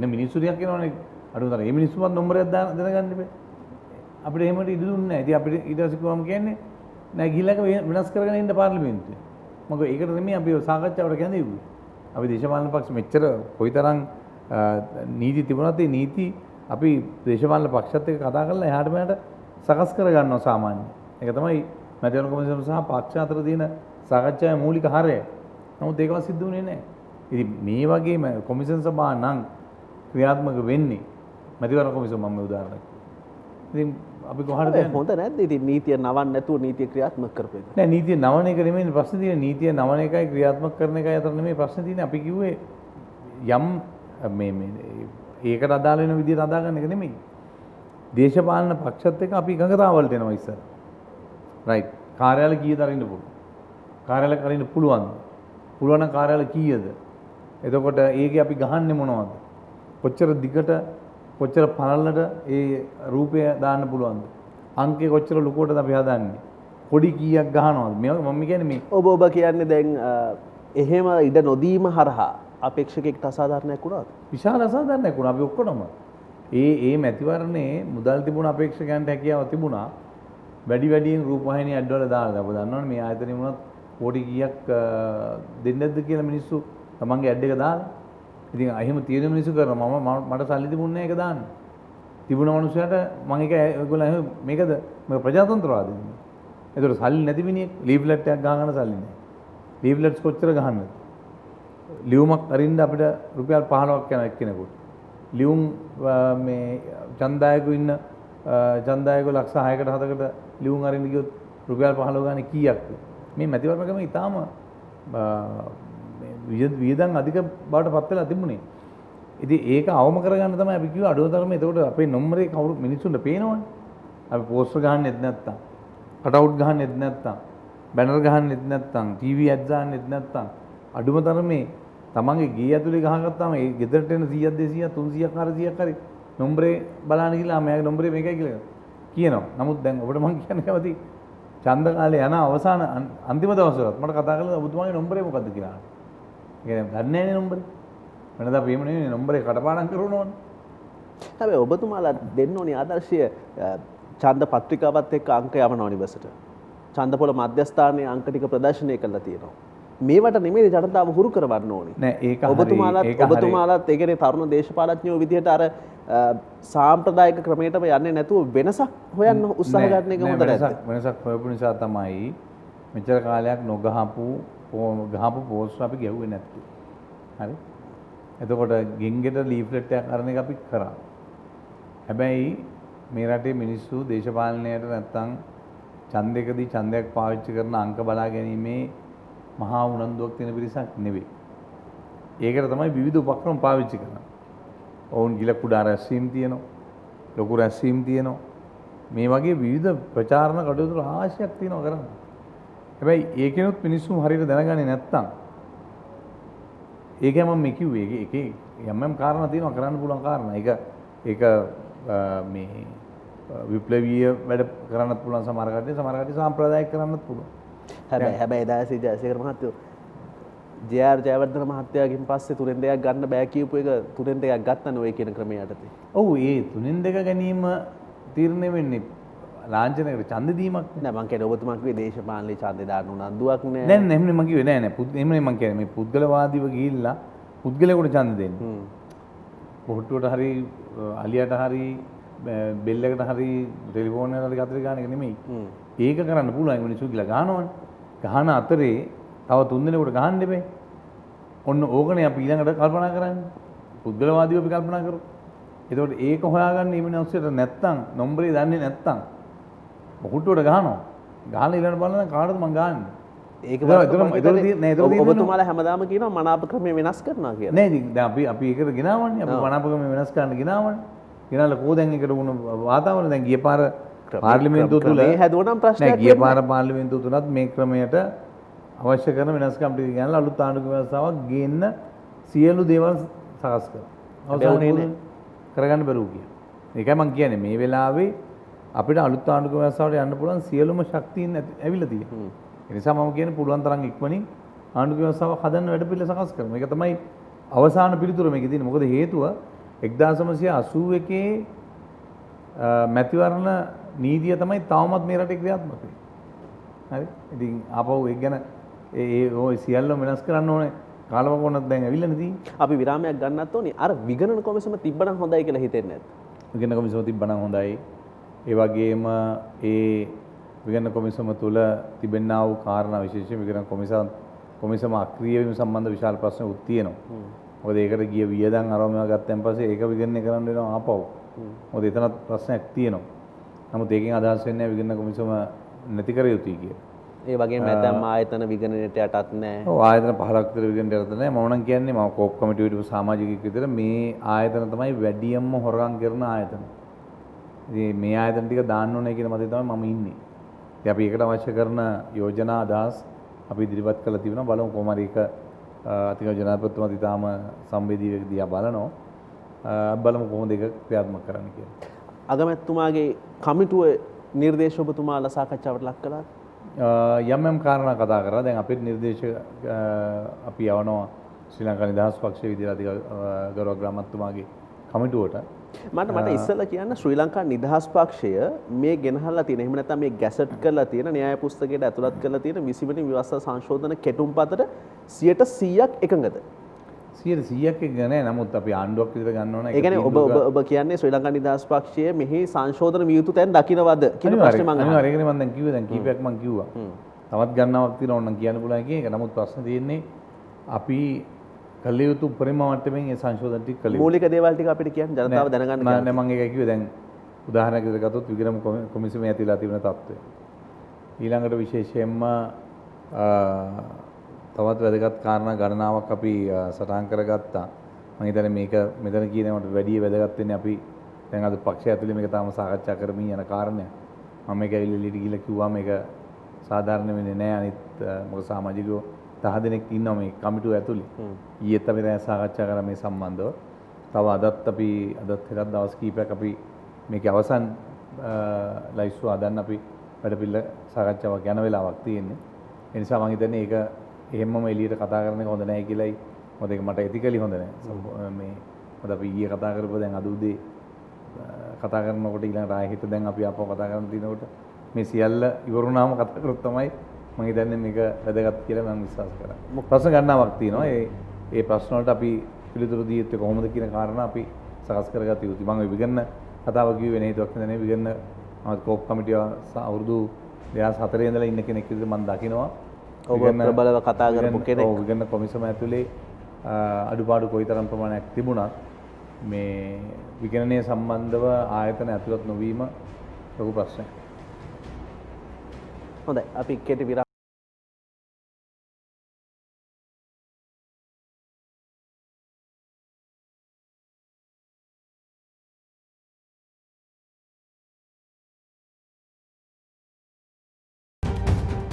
එන මිනිස්සු ටිකක් එනවනේ අඩුම තරමේ මේ මිනිස්සුවත් නම්බරයක් දැනගන්න ඉබේ. අපිට එහෙමට ඉඩ දුන්නේ නැහැ. ඉතින් අපිට ඊට පස්සේ කොහොම කියන්නේ නෑ ගිහිල්ලා වෙනස් කරගෙන ඉන්න පාර්ලිමේන්තුවේ. මොකද ඒකට නෙමෙයි අපි සාකච්ඡාවට කැඳෙන්නේ. අපි දේශපාලන පක්ෂ මෙච්චර කොයිතරම් නීති තිබුණත් ඒ නීති අපි දේශපාලන පක්ෂත් එක්ක කතා කරලා එහාට මෙහාට සකස් කරගන්නවා සාමාන්‍යයෙන්. ඒක තමයි මැතිවරණ කොමිසම සහ පක්ෂ අතර තියෙන සාකච්ඡාවේ මූලික හරය. නමුත් ඒකවත් සිද්ධ වුණේ නැහැ. ඉතින් මේ වගේම කොමිසම් සභා නම් ක්‍රියාත්මක වෙන්නේ මැතිවරණ කොමිසම මම උදාහරණයක්. ඉතින් අපි කොහටද යන්නේ? හොඳ නැද්ද ඉතින් නීතිය නවන්න නැතුව නීතිය ක්‍රියාත්මක කරපු එක? නෑ නීතිය නවන එක නෙමෙයි ප්‍රශ්නේ තියෙන්නේ. නීතිය නවන එකයි ක්‍රියාත්මක කරන එකයි අතර නෙමෙයි ප්‍රශ්නේ තියෙන්නේ. අපි කිව්වේ යම් මේ ඒකට අදාළ වෙන විදිහට අදාගන්න එක නෙමෙයි. දේශපාලන පක්ෂත් එක්ක අපි එකඟතාවලට එනවා ඉස්සර. රයිට්. කාර්යාල කීයද අරින්න පුළුවන්? කාර්යාල අරින්න පුළුවන්ද? පුළුවන් නම් කාර්යාල කීයද? එතකොට ඒකේ අපි ගහන්නේ මොනවද? කොච්චර දිගට කොච්චර පළලට ඒ රූපය දාන්න පුළුවන්ද? අංකේ කොච්චර ලොකුවටද අපි හදන්නේ? පොඩි කීයක් ගහනවද? මම කියන්නේ මේ ඔබ කියන්නේ දැන් එහෙම ඉඩ නොදීම හරහා අපේක්ෂකෙක්ට අසාධාරණයක් වුණාද? විශාල අසාධාරණයක් වුණා අපි ඔක්කොටම. ඒ මැතිවරණේ මුදල් තිබුණ අපේක්ෂකයන්ට හැකියාව තිබුණා. වැඩියෙන් රූපවාහිනී ඇඩ් වල දාලා අප දන්නවනේ මේ ආයතනෙ වුණත් කෝටි කීයක් දෙන්නේද කියලා මිනිස්සු තමන්ගේ ඇඩ් එක දාලා. ඉතින් එහෙම තියෙන මිනිස්සු කරනවා මට සල්ලි තිබුණේ නැහැ ඒක දාන්න. තිබුණ මිනිස්සුන්ට මම ඒක ඒගොල්ලෝ එහෙම මේකද මේ ප්‍රජාතන්ත්‍රවාදීද? ඒතර සල්ලි නැති මිනිහෙක් ලීෆ්ලට් එකක් ගහගන්න සල්ලි නැහැ. ලීෆ්ලට්ස් කොච්චර ගහන්නද? ලියුමක් අරින්න අපිට රුපියල් 15ක් යන එක්කෙනෙකුට. ලියුම් මේ ඡන්දායකු ඉන්න ඡන්දායකු ලක්ෂ 6කට 7කට ලියුම් අරින්න ගියොත් රුපියල් 15 ගානේ කීයක්ද? මේ මැතිවරණ ක්‍රමය ඊටාම වියදම් අධික බවට පත් වෙලා තිබුණේ. ඉතින් ඒක අවම කරගන්න තමයි අපි කිව්ව අඩුව තරමේ. එතකොට අපේ නම්බරේ කවුරු මිනිස්සුන්ට පේනවනේ. අපි පෝස්ටර් ගහන්නෙත් නැත්තම්, කට් අවුට් ගහන්නෙත් නැත්තම්, බැනර් ගහන්නෙත් නැත්තම්, ටීවී ඇඩ් දාන්නෙත් නැත්තම් අඩුම තරමේ තමන්ගේ ගේ ඇතුලේ ගහගත්තාම ඒ ගෙදරට එන 100ක් 200ක් 300ක් 400ක් හරි නම්බරේ බලන්න ගිහලා මයාගේ නම්බරේ මේකයි කියලා කියනවා. නමුත් දැන් ඔබට මම කියන්නේ කැමති ඡන්ද කාලේ යන අවසාන අන්තිම දවසට මට කතා කරලා ඔබතුමාගේ නම්බරේ මොකද්ද කියලා. ඒ කියන්නේ දන්නේ නැහැ නේ නම්බරේ. වෙනදා අපි එහෙම නෙවෙයි නම්බරේ කටපාඩම් කරනවනේ. හැබැයි ඔබතුමාලා දෙන්න ඕනේ ආදර්ශය ඡන්ද පත්‍රිකාවත් එක්ක අංක යවනවා නිවසට. ඡන්ද පොළ මධ්‍යස්ථානයේ අංක ටික ප්‍රදර්ශනය කරලා තියෙනවා. මේවට නෙමෙයි ජනතාව හුරු කරවන්න ඕනේ. නෑ ඒක ඔබතුමාලත් ඒ කියන්නේ තරුණ දේශපාලඥයෝ විදිහට අර සාම්ප්‍රදායික ක්‍රමයටම යන්නේ නැතුව වෙනසක් හොයන්න උත්සාහ ගන්න එක හොඳ නැද්ද? වෙනසක් හොයපු නිසා තමයි මෙච්චර කාලයක් ගහපු පෝස්ට් අපි ගැහුවේ නැත්තේ. හරි? එතකොට ගෙන්ගෙට ලීෆ්ලට් එකක් අරන එක අපි කරා. හැබැයි මේ රටේ මිනිස්සු දේශපාලනයට නැත්තම් ඡන්දයකදී ඡන්දයක් පාවිච්චි කරන අංක බලා ගැනීමේ මහා උනන්දුවක් තියෙන පිරිසක් නෙවෙයි. ඒකට තමයි විවිධ උපක්‍රම පාවිච්චි කරන්නේ. ඔවුන් ගිල කුඩා රැස්වීම් තියෙනවා. ලොකු රැස්වීම් තියෙනවා. මේ වගේ විවිධ ප්‍රචාරණ කටයුතු රාශියක් තියෙනවා කරන්න. හැබැයි ඒකෙනුත් මිනිස්සු හරියට දැනගන්නේ නැත්තම් ඒකම මම කිව්වේ ඒකේ යම් කාරණා තියෙනවා කරන්න පුළුවන් කාරණා. ඒක මේ විප්ලවීය වැඩ කරන්නත් පුළුවන් සමහර කට්ටිය සාම්ප්‍රදායික කරන්නත් පුළුවන්. හැබැයි දාසී ජයසේකර මහත්තයෝ ජේ.ආර්. ජයවර්ධන මහත්තයාගෙන් පස්සේ තුනෙන් දෙකක් ගන්න බෑ කියපු එක තුනෙන් දෙකක් ගත්තනේ ඔය කියන ක්‍රමය යටතේ. ඔව් ඒ තුනෙන් දෙක ගැනීම තීරණය වෙන්නේ ලාංඡනයකට ඡන්ද දීමක් නෑ මං කියන්නේ ඔබතුමා කිව්වේ දේශපාලනේ ඡන්දේ දාන්න උනන්දුවක් නෑ. නෑ නෑ එහෙම මං කිව්වේ නෑ එහෙමනේ මං කියන්නේ මේ පුද්ගලවාදීව ගිහිල්ලා පුද්ගලයෙකුට ඡන්ද දෙන්න. බොහොට්ටුවට හරි අලියට හරි බෙල්ලකට හරි ටෙලිෆෝන් එකකට හරි ගතර ගන්න එක නෙමෙයි. ඒක කරන්න පුළුවන් මිනිස්සු කියලා ගහනවනේ. ගහන අතරේ තව 3 දිනකට ගහන්න දෙපේ. ඔන්න ඕකනේ අපි ඊළඟට කල්පනා කරන්නේ. පුද්ගලවාදීව අපි කල්පනා කරමු. එතකොට ඒක හොයාගන්න මේ මිනිස්සුන්ට නැත්තම් නම්බරේ දන්නේ නැත්තම් මොහුට්ටුවට ගහනවා. ගහලා ඊළඟට බලන්න කාටද මං ගහන්නේ. ඒක ඔබතුමාලා හැමදාම කියනවා මනාප ක්‍රමය වෙනස් කරනවා කියලා. නෑ දැන් අපි ඒකට ගෙනාවන්නේ. අපි මනාප ක්‍රමය වෙනස් කරන්න ගෙනාවන්නේ. ගෙනාලා කෝ දැන් ඒකට වුණ වාතාවරණ දැන් ගිය පාර පාර්ලිමේන්තුව තුල මේ හැදුවනම් ප්‍රශ්නයක් නෑ ගිය පාර පාර්ලිමේන්තුව තුලත් මේ ක්‍රමයට අවශ්‍ය කරන වෙනස්කම් ටික ගෙනලා අලුත් ආණ්ඩුක්‍රම ව්‍යවස්ථාවක් ගේන්න සියලු දේවල් සකස් කරනවා. අවසානයේ කරගන්න බැරුව කියන. ඒකයි මම කියන්නේ මේ වෙලාවේ අපිට අලුත් ආණ්ඩුක්‍රම ව්‍යවස්ථාවට යන්න පුළුවන් සියලුම ශක්තියින් ඇවිල්ලා තියෙනවා. ඒ නිසා මම කියන්නේ පුළුවන් තරම් ඉක්මනින් ආණ්ඩුක්‍රම ව්‍යවස්ථාවක් හදන්න වැඩපිළිවෙල සකස් කරනවා. මේක තමයි අවසාන පිළිතුර මේකේ තියෙන්නේ. මොකද හේතුව 1981 මැතිවරණ නීතිය තමයි තවමත් මේ රටේ ක්‍රියාත්මක වෙන්නේ. හරි. ඉතින් ආපහු ඒක ගැන ඔය සියල්ලම වෙනස් කරන්න ඕනේ. කාලවකෝණක් දැන් ඇවිල්ලානේ තියෙන්නේ. අපි විරාමයක් ගන්නත් ඕනේ. අර විගණන කොමිසම තිබ්බනම් හොඳයි කියලා හිතෙන්නේ නැද්ද? විගණන කොමිසම තිබ්බනම් හොඳයි. ඒ වගේම ඒ විගණන කොමිසම තුළ තිබෙනා වූ කාරණා විශේෂයෙන් විගණන කොමිසම අක්‍රිය වීම සම්බන්ධ විශාල ප්‍රශ්නයක් තියෙනවා. මොකද ඒකට ගිය වියදම් අරමුණක් ගත්තන් පස්සේ ඒක විගණනය කරන්න වෙනවා ආපහු. මොකද එතනත් ප්‍රශ්නයක් තියෙනවා. නමුත් ඒකෙන් අදහස් වෙන්නේ විගණන කොමිසම නැති කර යුතුයි කියලා. ඒ වගේම නැත්නම් ආයතන විගණනයට යටත් නැහැ. ඔව් ආයතන 15ක් විතර විගණනයට යටත් නැහැ. මම නම් කියන්නේ මම කෝප් කමිටුවේ හිටපු සමාජිකයෙක් විතර මේ ආයතන තමයි වැඩියෙන්ම හොරගම් කරන ආයතන. ඉතින් මේ ආයතන ටික දාන්න ඕනේ කියන මතය තමයි මම ඉන්නේ. ඉතින් අපි ඒකට අවශ්‍ය කරන යෝජනා අදහස් අපි ඉදිරිපත් කරලා තිබුණා. බලමු කොහොම හරි ඒක අතිගෞරව ජනාධිපතිතුමා ඉතාම සංවේදීව දිහා බලනවා. බලමු කොහොමද ඒක ක්‍රියාත්මක කරන්න කියලා. අගමැතිතුමාගේ කමිටුවේ නිර්දේශ ඔබතුමාලා සාකච්ඡාවට ලක් කළාද? යම් කාරණා කතා කරා. දැන් අපේ නිර්දේශ අපි යවනවා ශ්‍රී ලංකා නිදහස් පක්ෂයේ විද්‍යාධික ගෞරව ග්‍රාමතුමාගේ කමිටුවට. මට ඉස්සෙල්ලා කියන්න ශ්‍රී ලංකා නිදහස් පක්ෂය මේ ගෙනහල්ලා තියෙන එහෙම නැත්නම් මේ ගැසට් කරලා තියෙන න්‍යාය පුස්තකයට ඇතුළත් කරලා තියෙන 20 වෙනි ව්‍යවස්ථා සංශෝධන කෙටුම්පතට 100% එකඟද? 100%ක් එක නෑ. නමුත් අපි ආණ්ඩුවක් විතර ගන්න ඕන. ඒ කියන්නේ ඔබ කියන්නේ ශ්‍රී ලංකා නිදහස් පක්ෂයේ මෙහි සංශෝධන විය යුතු තැන් දකින්නවද කියන ප්‍රශ්නේ මම අහනවා. ඒකනේ මම දැන් කිව්වේ. දැන් කීපයක් මම කිව්වා. තවත් ගන්නවක් තියෙනවා නම් කියන්න පුළුවන් එක. නමුත් ප්‍රශ්නේ තියෙන්නේ අපි කළ යුතු උපරිම මට්ටමින් ඒ සංශෝධන ටික කළ යුතු. මූලික දේවල් ටික අපිට කියන්න ජනතාව දැනගන්න නෑ මම ඒකයි කිව්වේ. දැන් උදාහරණයක් විදිහට ගත්තොත් විග්‍රම කොමිසමේ ඇතිලා තිබෙන තත්ත්වය. ඊළඟට විශේෂයෙන්ම තවත් වැදගත් කාරණා ගණනාවක් අපි සටහන් කරගත්තා. මම හිතන්නේ මේක මෙතන කියනකට වැඩි වැදගත් වෙන්නේ අපි දැන් අද පක්ෂය ඇතුලේ මේක තාම සාකච්ඡා කරමින් යන කාරණයක්. මම මේක ඇවිල්ලා ගිහිල්ලා කිව්වා මේක සාධාරණ වෙන්නේ නැහැ. අනිත් මොකද සමාජිකයෝ 10 දෙනෙක් ඉන්නවා මේ කමිටුව ඇතුලේ. ඊයේත් අපි දැන් සාකච්ඡා කරා මේ සම්බන්ධව. තව අදත් හෙටත් දවස් කීපයක් අපි මේකේ අවසන් ලයිස්ට් හදන්න අපි වැඩපිළිවෙල සාකච්ඡාවක් යන වෙලාවක් තියෙන්නේ. ඒ නිසා මම හිතන්නේ ඒක එහෙමම එළියට කතා කරන එක හොඳ නැහැ කියලායි. මොකද ඒක මට එතිකලි හොඳ නැහැ. මේ මොකද අපි ඊයේ කතා කරපුවා දැන් අද උදේ කතා කරනකොට ඊළඟට ආයෙ හිත දැන් අපි ආපහු කතා කරන්න දිනකොට මේ සියල්ල ඉවරුනාම කතා කරොත් තමයි මම හිතන්නේ මේක වැදගත් කියලා මම විශ්වාස කරනවා. ප්‍රශ්න ගණනාවක් තියෙනවා. ඒ ප්‍රශ්න වලට අපි පිළිතුරු දී යුත්තේ කොහොමද කියන කාරණා අපි සකස් කරගත යුතුයි. මම විගණන කතාව කිව්වේ වෙන හේතුවක් නෙවෙයි. විගණන කෝප් කමිටිය අවුරුදු 2004 ඉඳලා ඉන්න කෙනෙක් විදිහට මම දකිනවා. ඔබ ප්‍රබලව කතා කරපු කෙනෙක්. ඔව් විගණන කොමිසම ඇතුලේ අඩුපාඩු කොයිතරම් ප්‍රමාණයක් තිබුණත් මේ විගණනය සම්බන්ධව ආයතන ඇතුළත් නොවීම ලොකු ප්‍රශ්නයක්. හොඳයි අපි කෙටි විරාම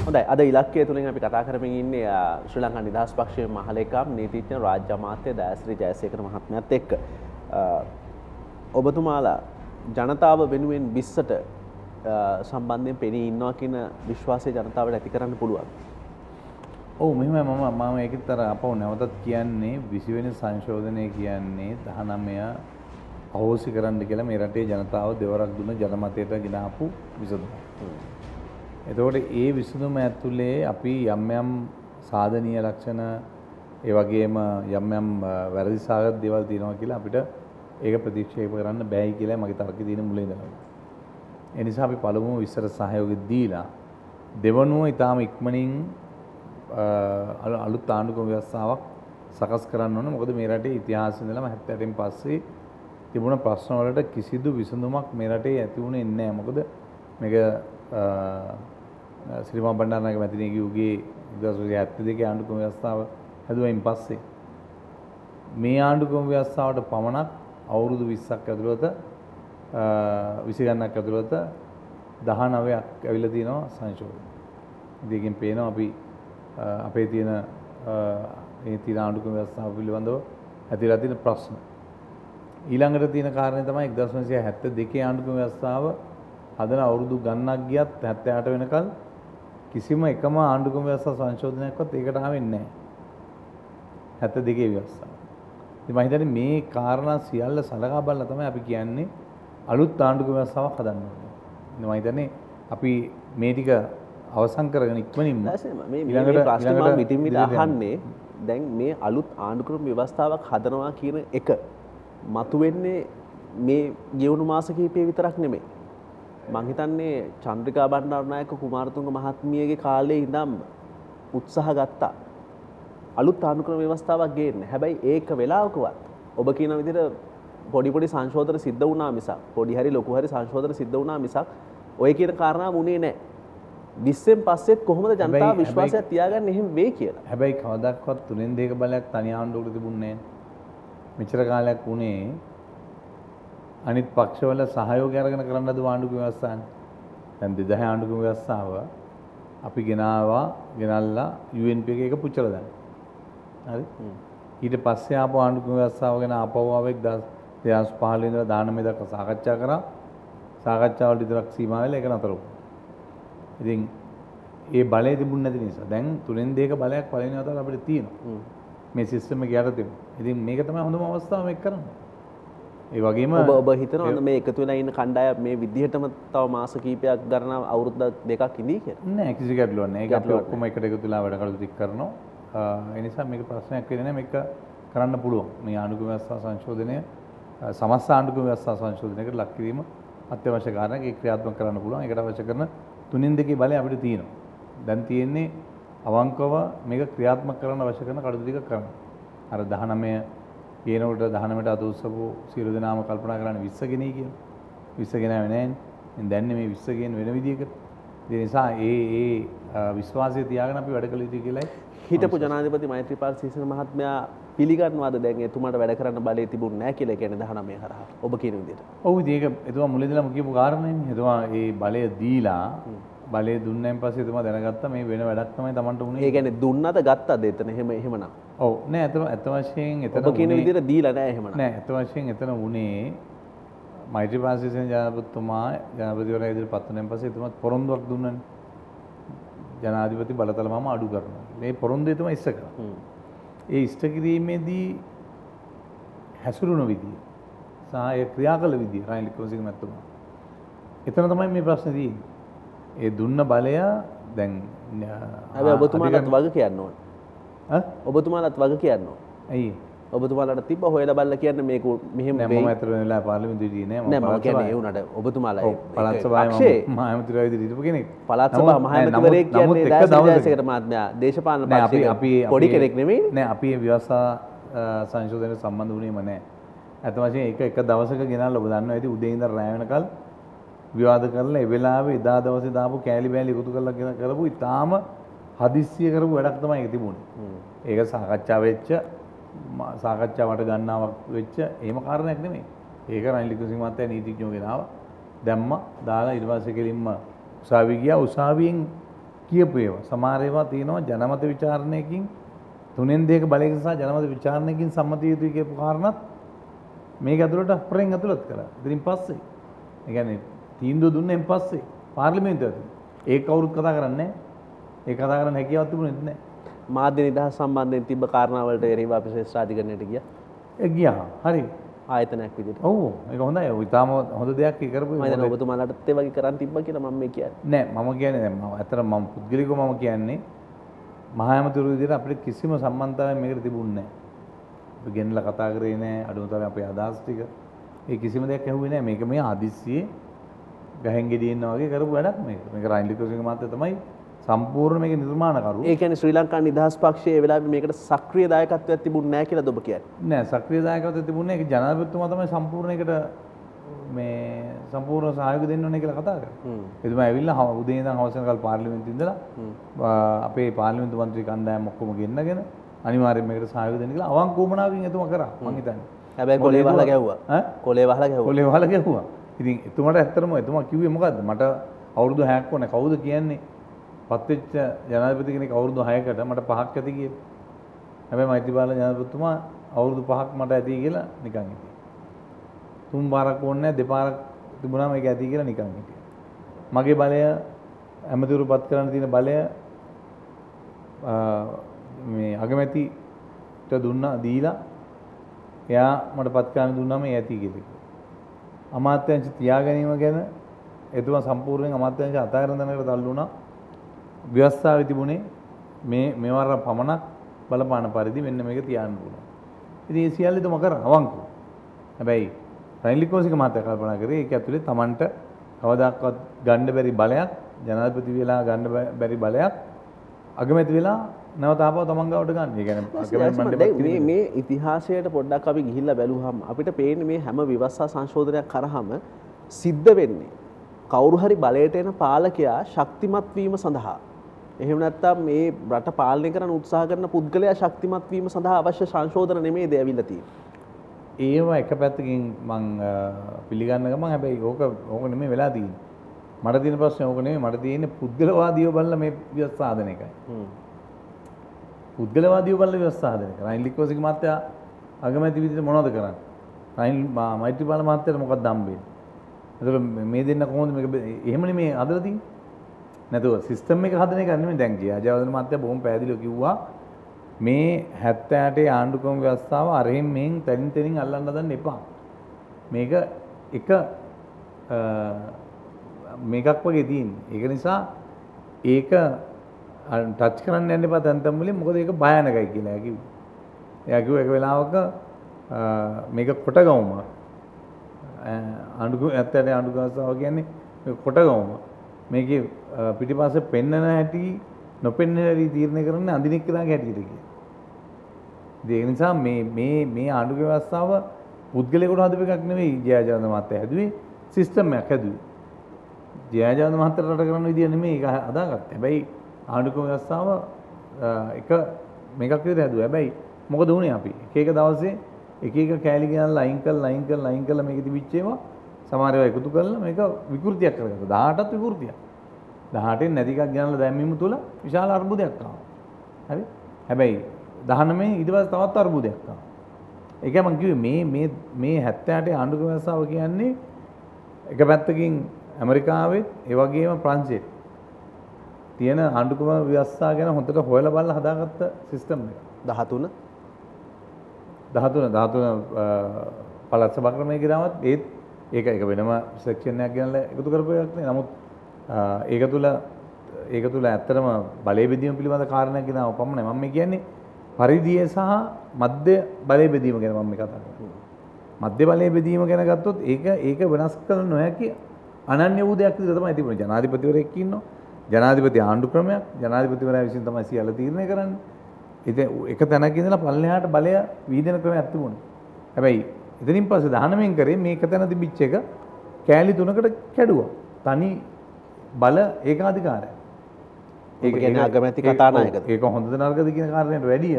හොඳයි අද ඉලක්කය තුලින් අපි කතා කරමින් ඉන්නේ ශ්‍රී ලංකා නිදහස් පක්ෂයේ මහලේකම් නීතිඥ රාජ්‍ය අමාත්‍ය දයාසිරි ජයසේකර මහත්මයාත් එක්ක ඔබතුමාලා ජනතාව වෙනුවෙන් 20ට සම්බන්ධයෙන් පෙනී ඉන්නවා කියන විශ්වාසය ජනතාවට ඇති කරන්න පුළුවන්. ඔව් මෙහෙමයි මම ඒකත් අර අපව නැවතත් කියන්නේ 20 වෙනි සංශෝධනය කියන්නේ 19 අවශ්‍ය කරන්න කියලා මේ රටේ ජනතාව දෙවරක් දුන්න ජනමතයට ගෙනාපු විසඳුම. එතකොට ඒ විසඳුම ඇතුලේ අපි යම් සාධනීය ලක්ෂණ ඒ වගේම යම් වැරදි සාගත දේවල් තියෙනවා කියලා අපිට ඒක ප්‍රතික්ෂේප කරන්න බෑයි කියලා මගේ තර්කය තියෙන මුලින් ඉඳලා. ඒ නිසා අපි පළමුව විස්තර සහයෝගය දීලා දෙවනුව ඊටාම ඉක්මනින් අලුත් ආණ්ඩුක්‍රම ව්‍යවස්ථාවක් සකස් කරන්න ඕනේ. මොකද මේ රටේ ඉතිහාසයේ ඉඳලම 78න් පස්සේ තිබුණ ප්‍රශ්න වලට කිසිදු විසඳුමක් මේ රටේ ඇති වුණේ නැහැ. මොකද මේක ශ්‍රීමා බණ්ඩාරනායක මැතිණියගේ 1972 ආණ්ඩුක්‍රම ව්‍යවස්ථාව හැදුවයින් පස්සේ මේ ආණ්ඩුක්‍රම ව්‍යවස්ථාවට පමණක් අවුරුදු 20ක් ඇතුළත 20 ගණනක් ඇතුළත 19ක් ඇවිල්ලා තියෙනවා සංශෝධන. ඉතින් පේනවා අපි අපේ තියෙන මේ තියෙන ආණ්ඩුක්‍රම ව්‍යවස්ථාව පිළිබඳව ඇතිලා තියෙන ප්‍රශ්න. ඊළඟට තියෙන කාරණේ තමයි 1972 ආණ්ඩුක්‍රම ව්‍යවස්ථාව හදන අවුරුදු ගණනක් ගියත් 78 වෙනකල් කිසිම එකම ආණ්ඩුක්‍රම ව්‍යවස්ථා සංශෝධනයක්වත් ඒකට ආවෙන්නේ නැහැ. 72 ව්‍යවස්ථාව. ඉතින් මම හිතන්නේ මේ කාරණා සියල්ල සලකා බලලා තමයි අපි කියන්නේ අලුත් ආණ්ඩුක්‍රම ව්‍යවස්ථාවක් හදන්න ඕනේ. ඉතින් මම හිතන්නේ අපි මේ ටික අවසන් කරගෙන ඉක්මනින්ම මේ ප්‍රශ්නේ මම මිටින් මිට අහන්නේ දැන් මේ අලුත් ආණ්ඩුක්‍රම ව්‍යවස්ථාවක් හදනවා කියන එක මතුවෙන්නේ මේ ගෙවුණු මාස කිහිපය විතරක් නෙමෙයි. මං හිතන්නේ චන්ද්‍රිකා බණ්ඩාරනායක කුමාරතුංග මහත්මියගේ කාලේ ඉඳන් උත්සාහ ගත්තා අලුත් ආණ්ඩුක්‍රම ව්‍යවස්ථාවක් ගේන්න. හැබැයි ඒක වෙලාවකවත් ඔබ කියන විදිහට පොඩි සංශෝධන සිද්ධ වුණා මිසක් පොඩි හරි ලොකු හරි සංශෝධන සිද්ධ වුණා මිසක් ඔය කියන කාරණා වුණේ නැහැ. 20න් පස්සෙත් කොහොමද ජනතාව විශ්වාසයක් තියාගන්න එහෙම වෙයි කියලා. හැබැයි කවදාවත් තුනෙන් දෙක බලයක් තනි ආණ්ඩුවකට තිබුණේ නැහැ. මෙච්චර කාලයක් වුණේ අනිත් පක්ෂවල සහයෝගය අරගෙන කරන්න හදපු ආණ්ඩුක්‍රම ව්‍යවස්ථානේ. දැන් 2010 ආණ්ඩුක්‍රම ව්‍යවස්ථාව අපි ගෙනල්ලා UNP එක පුච්චලා දාන්න. හරි? ඊට පස්සේ ආපු ආණ්ඩුක්‍රම ව්‍යවස්ථාව ගැන ආපහු ආවෙක් 2015 ඉඳලා 19 දක්වා සාකච්ඡා කරා. සාකච්ඡාවල විතරක් සීමා වෙලා ඒක නතර වුණා. ඉතින් ඒ බලය තිබුණ නැති නිසා දැන් තුනෙන් දෙක බලයක් පළවෙනි වතාවට අපිට තියෙනවා. මේ සිස්ටම් එක යට තිබුණා. ඉතින් මේක තමයි හොඳම අවස්ථාව මේක කරන්න. ඒ වගේම ඔබ හිතනවද මේ එකතු වෙලා ඉන්න කණ්ඩායම මේ විදිහටම තව මාස කිහිපයක් ගන්න අවුරුද්ද දෙකක් ඉඳී කියලා? නෑ කිසි ගැටලුවක් නෑ. ඒක අපි ඔක්කොම එකට එකතු වෙලා වැඩ කටයුතු ටික කරනවා. ඒ නිසා මේක ප්‍රශ්නයක් වෙන්නේ නෑ. මේක කරන්න පුළුවන්. මේ ආණ්ඩුක්‍රම ව්‍යවස්ථා සංශෝධනය සමස්ත ආණ්ඩුක්‍රම ව්‍යවස්ථා සංශෝධනයකට ලක් කිරීම අත්‍යවශ්‍ය කාරණයක්. ඒක ක්‍රියාත්මක කරන්න පුළුවන්. ඒකට අවශ්‍ය කරන තුنين දෙකේ බලය අපිට තියෙනවා. දැන් තියෙන්නේ අවංකව මේක ක්‍රියාත්මක කරන්න අවශ්‍ය කරන කටයුතු ටික කරන්න. අර 19 කියනකොට 19ට අත උස්සපු සියලු දෙනාම කල්පනා කරන්නේ 20 ගෙනයි කියලා. 20 ගෙනාවේ නැහැ. දැන් මේ 20 ගෙන් වෙන විදියකට. ඒ නිසා ඒ විශ්වාසය තියාගෙන අපි වැඩ කළ යුතුයි කියලායි හිටපු ජනාධිපති මෛත්‍රීපාල සිරිසේන මහත්මයා පිළිගන්නවාද දැන් එතුමාට වැඩ කරන්න බලය තිබුණ නැහැ කියලා කියන්නේ 19 හරහා ඔබ කියන විදිහට? ඔව් ඉතින් ඒක එතුමා මුලින්දලම කියපු කාරණේනේ. එතුමා ඒ බලය දීලා බලය දුන්නාන් පස්සේ එතුමා දැනගත්තා මේ වෙන වැඩක් තමයි Tamanට උනේ. ඒ කියන්නේ දුන්නද ගත්තද එතන එහෙමනම්? ඔව් නෑ අත වශයෙන් එතන ඔබ කියන විදිහට දීලා නෑ එහෙමනම්. නෑ අත වශයෙන් එතන උනේ මෛත්‍රීපාල සිරිසේන ජනාධිපතිතුමා ජනාධිපතිවරයා ඉදිරියට පත් වුණාන් පස්සේ එතුමාත් පොරොන්දුවක් දුන්නානේ. ජනාධිපති බලතල මම අඩු කරනවා. මේ පොරොන්දුව එතුමා ඉස්ස කරා. ඒ ඉෂ්ට කිරීමේදී හැසිරුණු විදිය සහ ඒ ක්‍රියා කළ විදිය රනිල් වික්‍රමසිංහ මහත්මයා. එතන තමයි මේ ප්‍රශ්නේ තියෙන්නේ. ඒ දුන්න බලය දැන් හැබැයි ඔබතුමාලත් වග කියන්න ඕන. ඔබතුමාලත් වග කියන්න ඕන. ඇයි? ඔබතුමාලට තිබ්බ හොයලා බලලා කියන්න මේක මෙහෙම වෙයි. නෑ මම අතර වෙලා පාර්ලිමේන්තුවේ නෑ. නෑ මම කියන්නේ ඒ උනට ඔබතුමාලා පළාත් සභාවේ මහමැතිවරයා විදිහට හිටපු කෙනෙක්. පළාත් සභා මහමැතිවරයෙක් කියන්නේ දායක මහත්මයා දේශපාලන පක්ෂයේ පොඩි කෙනෙක් නෙමෙයි. නෑ අපි මේ ව්‍යවස්ථා සංශෝධනයට සම්බන්ධ වුණේම නෑ. අත වශයෙන් එක දවසක ගෙනල්ලා ඔබ දන්නවා ඉතින් උදේ ඉඳන් රැ වෙනකල් විවාද කරලා ඒ වෙලාවේ එදා දවසේ දාපු කෑලි බෑලි එකතු කරලා කරපු ඉතාලම හදිස්සිය කරපු වැඩක් තමයි ඒක තිබුණේ. ඒක සාකච්ඡා වෙච්ච සාකච්ඡාවට ගන්නාවක් වෙච්ච එහෙම කාරණයක් නෙමෙයි. ඒක රනිල් වික්‍රමසිංහ මහත්තයා නීතිඥයෝ ගෙනාවා. දැම්මා දාලා ඊට පස්සේ කෙලින්ම උසාවිය ගියා. උසාවියෙන් කියපු ඒවා සමහර ඒවා තියෙනවා ජනමත විචාරණයකින් තුනෙන් දෙක බලයක සහ ජනමත විචාරණයකින් සම්මත යුතුයි කියපු කාරණාත් මේක ඇතුළට අපරෙන් ඇතුළත් කරා. ඉතින් පස්සේ ඒ කියන්නේ තීන්දුව දුන්නෙන් පස්සේ පාර්ලිමේන්තුවේ ඒක කවුරුත් කතා කරන්නේ නැහැ. ඒක කතා කරන්න හැකියාවක් තිබුණෙත් නැහැ. මාධ්‍ය නිදහස් සම්බන්ධයෙන් තිබ්බ කාරණාවලට එරෙහිව අපි ශ්‍රේෂ්ඨ අධිකරණයට ගියා. ඒ ගියා. හරි. ආයතනයක් විදිහට. ඔව්. ඒක හොඳයි. ඔය ඊටාම හොඳ දෙයක් කරපු. මම දැන් ඔබතුමාලටත් ඒ වගේ කරන් තිබ්බා කියලා මම මේ කියන්නේ. නෑ මම කියන්නේ දැන් මම අතර මම පුද්ගලිකව මම කියන්නේ මහා ඇමතිවරු විදිහට අපිට කිසිම සම්බන්ධතාවයක් මේකට තිබුණේ නෑ. අපි ගෙනලා කතා කරේ නෑ. අඩුම තරමේ අපේ අදහස් ටික. ඒ කිසිම දෙයක් ඇහුවේ නෑ. මේක මේ ආදිස්සියේ ගහෙන් ගෙඩියෙන්න වගේ කරපු වැඩක් මේක. මේක රනිල් වික්‍රමසිංහ මහත්තයා තමයි සම්පූර්ණ මේක නිර්මාණකරු. ඒ කියන්නේ ශ්‍රී ලංකා නිදහස් පක්ෂයේ ඒ වෙලාවේ මේකට සක්‍රීය දායකත්වයක් තිබුණේ නැහැ කියලාද ඔබ කියන්නේ? නෑ සක්‍රීය දායකත්වයක් තිබුණේ ඒක ජනාධිපතිතුමා තමයි සම්පූර්ණ ඒකට මේ සම්පූර්ණ සහයෝගය දෙන්න ඕනේ කියලා කතා කරා. එතුමා ඇවිල්ලා උදේ ඉඳන් හවස වෙනකල් පාර්ලිමේන්තුවේ ඉඳලා අපේ පාර්ලිමේන්තු මන්ත්‍රී කණ්ඩායම ඔක්කොම ගෙන්නගෙන අනිවාර්යයෙන් මේකට සහයෝගය දෙන්න කියලා අවංක උමනාවකින් එතුමා කරා මං හිතන්නේ. හැබැයි කොලේ වහලා ගැහුවා. කොලේ වහලා ගැහුවා. කොලේ වහලා ගැහුවා. ඉතින් එතුමාට ඇත්තටම එතුමා කිව්වේ මොකද්ද? මට අවුරුදු 6ක් ඕනේ. කවුද කියන්නේ? පත්වෙච්ච ජනාධිපති කෙනෙක් අවුරුදු 6කට මට 5ක් ඇති කියලා. හැබැයි මෛත්‍රීපාල ජනාධිපතිතුමා අවුරුදු 5ක් මට ඇති කියලා නිකන් හිටියා. 3 පාරක් ඕනේ නැහැ 2 පාරක් තිබුණාම ඒක ඇති කියලා නිකන් හිටියා. මගේ බලය ඇමතිවරු පත් කරන්න තියෙන බලය මේ අගමැතිට දුන්නා දීලා එයා මට පත් කරන්න දුන්නාම ඒ ඇති කියලා. අමාත්‍යාංශ තියා ගැනීම ගැන එතුමා සම්පූර්ණයෙන් අමාත්‍යාංශ අතහැරන තැනකට තල්ලු වුණා. ව්‍යවස්ථාවේ තිබුණේ මේවර පමණක් බලපාන පරිදි මෙන්න මේක තියාන්න පුළුවන්. ඉතින් ඒ සියල්ල එතුමා කරා අවංකව. හැබැයි රනිල් වික්‍රමසිංහ මහත්තයා කල්පනා කරේ ඒක ඇතුලේ Tamanට කවදාකවත් ගන්න බැරි බලයක් ජනාධිපති වෙලා ගන්න බැරි බලයක් අගමැති වෙලා නැවත ආපහු තමන් ගාවට ගන්න. ඒ කියන්නේ මේ ඉතිහාසයට පොඩ්ඩක් අපි ගිහිල්ලා බැලුවහම අපිට පේන්නේ මේ හැම ව්‍යවස්ථා සංශෝධනයක් කරාම සිද්ධ වෙන්නේ කවුරු හරි බලයට එන පාලකයා ශක්තිමත් වීම සඳහා. එහෙම නැත්නම් මේ රට පාලනය කරන්න උත්සාහ කරන පුද්ගලයා ශක්තිමත් වීම සඳහා අවශ්‍ය සංශෝධන නෙමෙයිද ඇවිල්ලා තියෙන්නේ. ඒවා එක පැත්තකින් මම පිළිගන්න ගමන් හැබැයි ඕක නෙමෙයි වෙලා තියෙන්නේ. මට තියෙන ප්‍රශ්නේ ඕක නෙමෙයි මට තියෙන්නේ පුද්ගලවාදීව බලලා මේ ව්‍යවස්ථා හදන එකයි. පුද්ගලවාදීව බලලා ව්‍යවස්ථා හදන එක. රනිල් වික්‍රමසිංහ මහත්තයා අගමැති විදිහට මොනවද කරන්නේ? රනිල් මෛත්‍රීපාල මහත්තයාට මොකක්ද හම්බෙන්නේ? එතකොට මේ දෙන්න කොහොමද මේක එහෙම නෙමෙයි හදලා තියෙන්නේ? නැතුව සිස්ටම් එක හදන එක නෙමෙයි දැන් ජයවර්ධන මහත්තයා බොහොම පැහැදිලිව කිව්වා මේ 78 ආණ්ඩුක්‍රම ව්‍යවස්ථාව අරහින් මෙන් තනින් අල්ලන්න හදන්න එපා. මේක එක මේකක් වගේ තියෙන්නේ. ඒක නිසා ඒක ටච් කරන්න යන්න එපා තැන් වලින් මොකද ඒක භයානකයි කියලා කිව්වා. එයා කිව්වා එක වෙලාවක මේක කොටගවුම ආණ්ඩුක්‍රම 78 ආණ්ඩුක්‍රම ව්‍යවස්ථාව කියන්නේ මේක කොටගවුම. මේකේ පිටිපස්සේ පෙන්නන හැටි නොපෙන්නන හැටි තීරණය කරන්නේ අඳිනෙක් කෙනාගේ හැටියට කියලා. ඒ නිසා මේ ආණ්ඩුක්‍රම ව්‍යවස්ථාව පුද්ගලයෙකුට හදපු එකක් නෙවෙයි ජයජානන්ද මහත්තයා හැදුවේ සිස්ටම් එකක් හැදුවේ. ජයජානන්ද මහත්තයා රට කරන විදිය නෙමෙයි ඒක හදාගත්තේ. හැබැයි ආණ්ඩුක්‍රම ව්‍යවස්ථාව එක මේකක් විදිහට හැදුවා. හැබැයි මොකද වුනේ අපි එක දවසේ එක කෑලි ගෙනල්ලා අයින් කරලා මේක තිබිච්ච ඒවා සමහර ඒවා එකතු කරලා මේක විකෘතියක් කරගත්තා. 18ත් විකෘතියක්. 18න් නැති එකක් ගෙනල්ලා දැම්මීම තුල විශාල අර්බුදයක් ආවා. හරි? හැබැයි 19 ඊට පස්සේ තවත් අර්බුදයක් ආවා. ඒකයි මම කිව්වේ මේ 78 ආණ්ඩුක්‍රම ව්‍යවස්ථාව කියන්නේ එක පැත්තකින් ඇමරිකාවේ ඒ වගේම ප්‍රංශයේ තියෙන ආණ්ඩුක්‍රම ව්‍යවස්ථාව ගැන හොඳට හොයලා බලලා හදාගත්ත සිස්ටම් එක. 13 පළාත් සභා ක්‍රමයේ ගිරාමත් ඒක වෙනම සෙක්ෂන් එකක් ගෙනල්ලා එකතු කරපු එකක් නේ. නමුත් ඒක තුල ඇත්තටම බලය බෙදීම පිළිබඳ කාරණයක් ගෙනාව පමණයි. මම කියන්නේ පරිධිය සහ මධ්‍ය බලය බෙදීම ගැන මම කතා කරන්නේ. මධ්‍ය බලය බෙදීම ගැන ගත්තොත් ඒක වෙනස් කළ නොහැකි අනන්‍ය වූ දෙයක් විදිහට තමයි තිබුණේ. ජනාධිපතිවරයෙක් ඉන්නවා. ජනාධිපති ආණ්ඩු ක්‍රමයක් ජනාධිපතිවරයා විසින් තමයි සියල්ල තීරණය කරන්නේ. ඉතින් එක තැනක ඉඳලා පල්ලෙහාට බලය වීදෙන ක්‍රමයක් තිබුණා. හැබැයි එතනින් පස්සේ 19 කරේ මේ එක තැන තිබිච්ච එක කෑලි තුනකට කැඩුවා. තනි බල ඒකාධිකාරය. ඒක කියන්නේ අගමැති කතානායකද? ඒක හොඳද නරකද කියන කාරණයට වැඩිය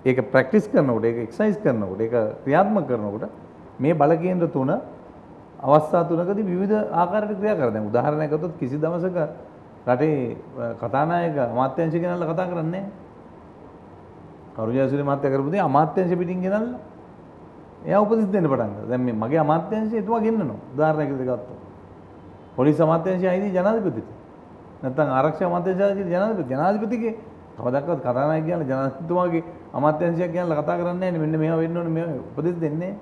ඒක ප්‍රැක්ටිස් කරනකොට ඒක එක්සර්සයිස් කරනකොට ඒක ක්‍රියාත්මක කරනකොට මේ බල කේන්ද්‍ර තුන අවස්ථා තුනකදී විවිධ ආකාරයකට ක්‍රියා කරනවා. දැන් උදාහරණයක් ගත්තොත් කිසි දවසක රටේ කතානායක අමාත්‍යාංශ ගෙනල්ලා කතා කරන්නේ නැහැ. කරුණාසිරි මහත්තයා කරපු දේ අමාත්‍යාංශ පිටින් ගෙනල්ලා එයා උපදෙස් දෙන්න පටන් ගත්තා. දැන් මේ මගේ අමාත්‍යාංශය එතුමා ගෙන්නනවා. උදාහරණයක් විදිහට ගත්තොත්. පොලිස් අමාත්‍යාංශය අයිති ජනාධිපතිට. නැත්නම් ආරක්ෂක අමාත්‍යාංශය අයිති ජනාධිපතිගේ කවදාවත් කතානායක කියන ජනාධිපතිතුමාගේ අමාත්‍යාංශයක් කියනලා කතා කරන්නේ නැහැ නේ. මෙන්න මේවා වෙන්න ඕනේ මේවා උපදෙස් දෙන්නේ.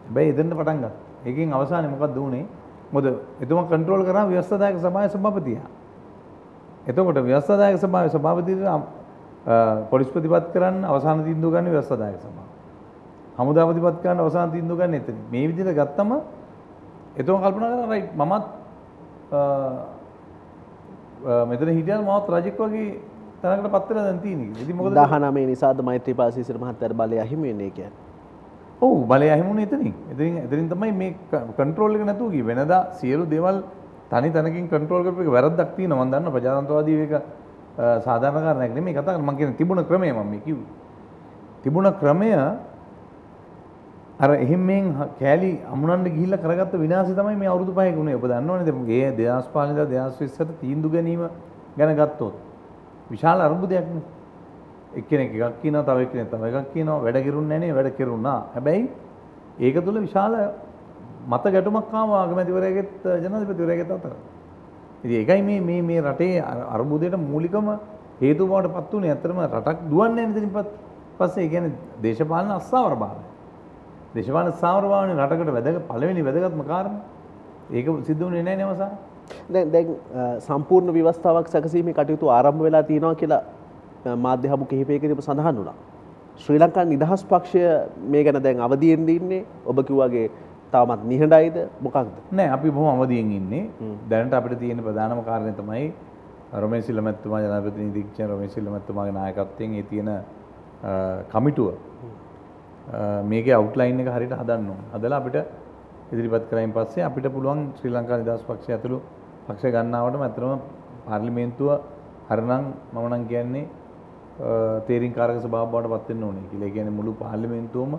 හැබැයි එතෙන්ට පටන් ගත්තා. ඒකෙන් අවසානයේ මොකක්ද වුනේ? මොකද එතුමා කන්ට්‍රෝල් කරා ව්‍යවස්ථාදායක සභාවේ සභාපතියා. එතකොට ව්‍යවස්ථාදායක සභාවේ සභාපතිට පොලිස් ප්‍රතිපත් කරන්න අවසාන තීන්දුව ගන්න ව්‍යවස්ථාදායක සභාව. හමුදා ප්‍රතිපත් කරන්න අවසාන තීන්දුව ගන්න එතන. මේ විදිහට ගත්තම එතුමා කල්පනා කරා රයිට් මමත් මෙතන හිටියම මමත් රජෙක් වගේ තැනකට පත් වෙලා දැන් තියෙන්නේ. ඉතින් මොකද 19 නිසාද මෛත්‍රීපාල සිසිල් මහත්තයාට බලය අහිමි වෙන්නේ කියන්නේ. ඔව් බලය අහිමුනේ එතනින්. එතනින් තමයි මේ කන්ට්‍රෝල් එක නැතුව ගියේ. වෙනදා සියලු දේවල් තනි තනකින් කන්ට්‍රෝල් කරපු එක වැරද්දක් තියෙනවා. මම දන්නවා ප්‍රජාතන්ත්‍රවාදී ඒක සාධාරණ කාරණයක් නෙමෙයි කතා කරන්නේ. මම කියන්නේ තිබුණ ක්‍රමය මම මේ කිව්වේ. තිබුණ ක්‍රමය අර එහෙම මෙන් කෑලි අමුණන්න ගිහිල්ලා කරගත්ත විනාශය තමයි මේ අවුරුදු 5ක උනේ. ඔබ දන්නවනේ දැන් මේ 2005 ඉඳලා 2020ට තීන්දුව ගැනීම ගැන ගත්තොත් විශාල අර්බුදයක් නේ. එක්කෙනෙක් එකක් කියනවා තව එක්කෙනෙක් තව එකක් කියනවා වැඩ කෙරුන්නේ නැහැ නේ වැඩ කෙරුණා. හැබැයි ඒක තුල විශාල මත ගැටුමක් ආවා අගමැතිවරයාගෙත් ජනාධිපතිවරයාගෙත් අතර. ඉතින් ඒකයි මේ රටේ අර්බුදයට මූලිකම හේතුව බවට පත් වුණේ. ඇත්තටම රටක් දුවන්නේ නැහැ නේද? පස්සේ ඒ කියන්නේ දේශපාලන අස්ථාවරභාවය. දේශපාලන අස්ථාවරභාවනේ රටකට පළවෙනි වැදගත්ම කාරණා. ඒක සිද්ධ වුණේ නැහැ නේද මසාර? දැන් සම්පූර්ණ ව්‍යවස්ථාවක් සැකසීමේ කටයුතු ආරම්භ වෙලා තියෙනවා කියලා මාධ්‍ය හමු කිහිපයකදීම සඳහන් වුණා. ශ්‍රී ලංකා නිදහස් පක්ෂය මේ ගැන දැන් අවදියෙන් ඉන්නේ. ඔබ කිව්වාගේ තාමත් නිහඬයිද මොකක්ද? නෑ අපි බොහොම අවදියෙන් ඉන්නේ. දැනට අපිට තියෙන ප්‍රධානම කාරණේ තමයි රොමේෂ් සිල්වා මැතිතුමා ජනාධිපති නීතිඥ රොමේෂ් සිල්වා මැතිතුමාගේ නායකත්වයෙන් ඒ තියෙන කමිටුව මේකේ අවුට්ලයින් එක හරියට හදන්න ඕන. හදලා අපිට ඉදිරිපත් කරයින් පස්සේ අපිට පුළුවන් ශ්‍රී ලංකා නිදහස් පක්ෂය ඇතුළු පක්ෂ ගන්නවටම අතරම පාර්ලිමේන්තුව හරනම් මම නම් කියන්නේ තේරීම්කාරක සභාව බවට පත් වෙන්න ඕනේ කියලා. ඒ කියන්නේ මුළු පාර්ලිමේන්තුවම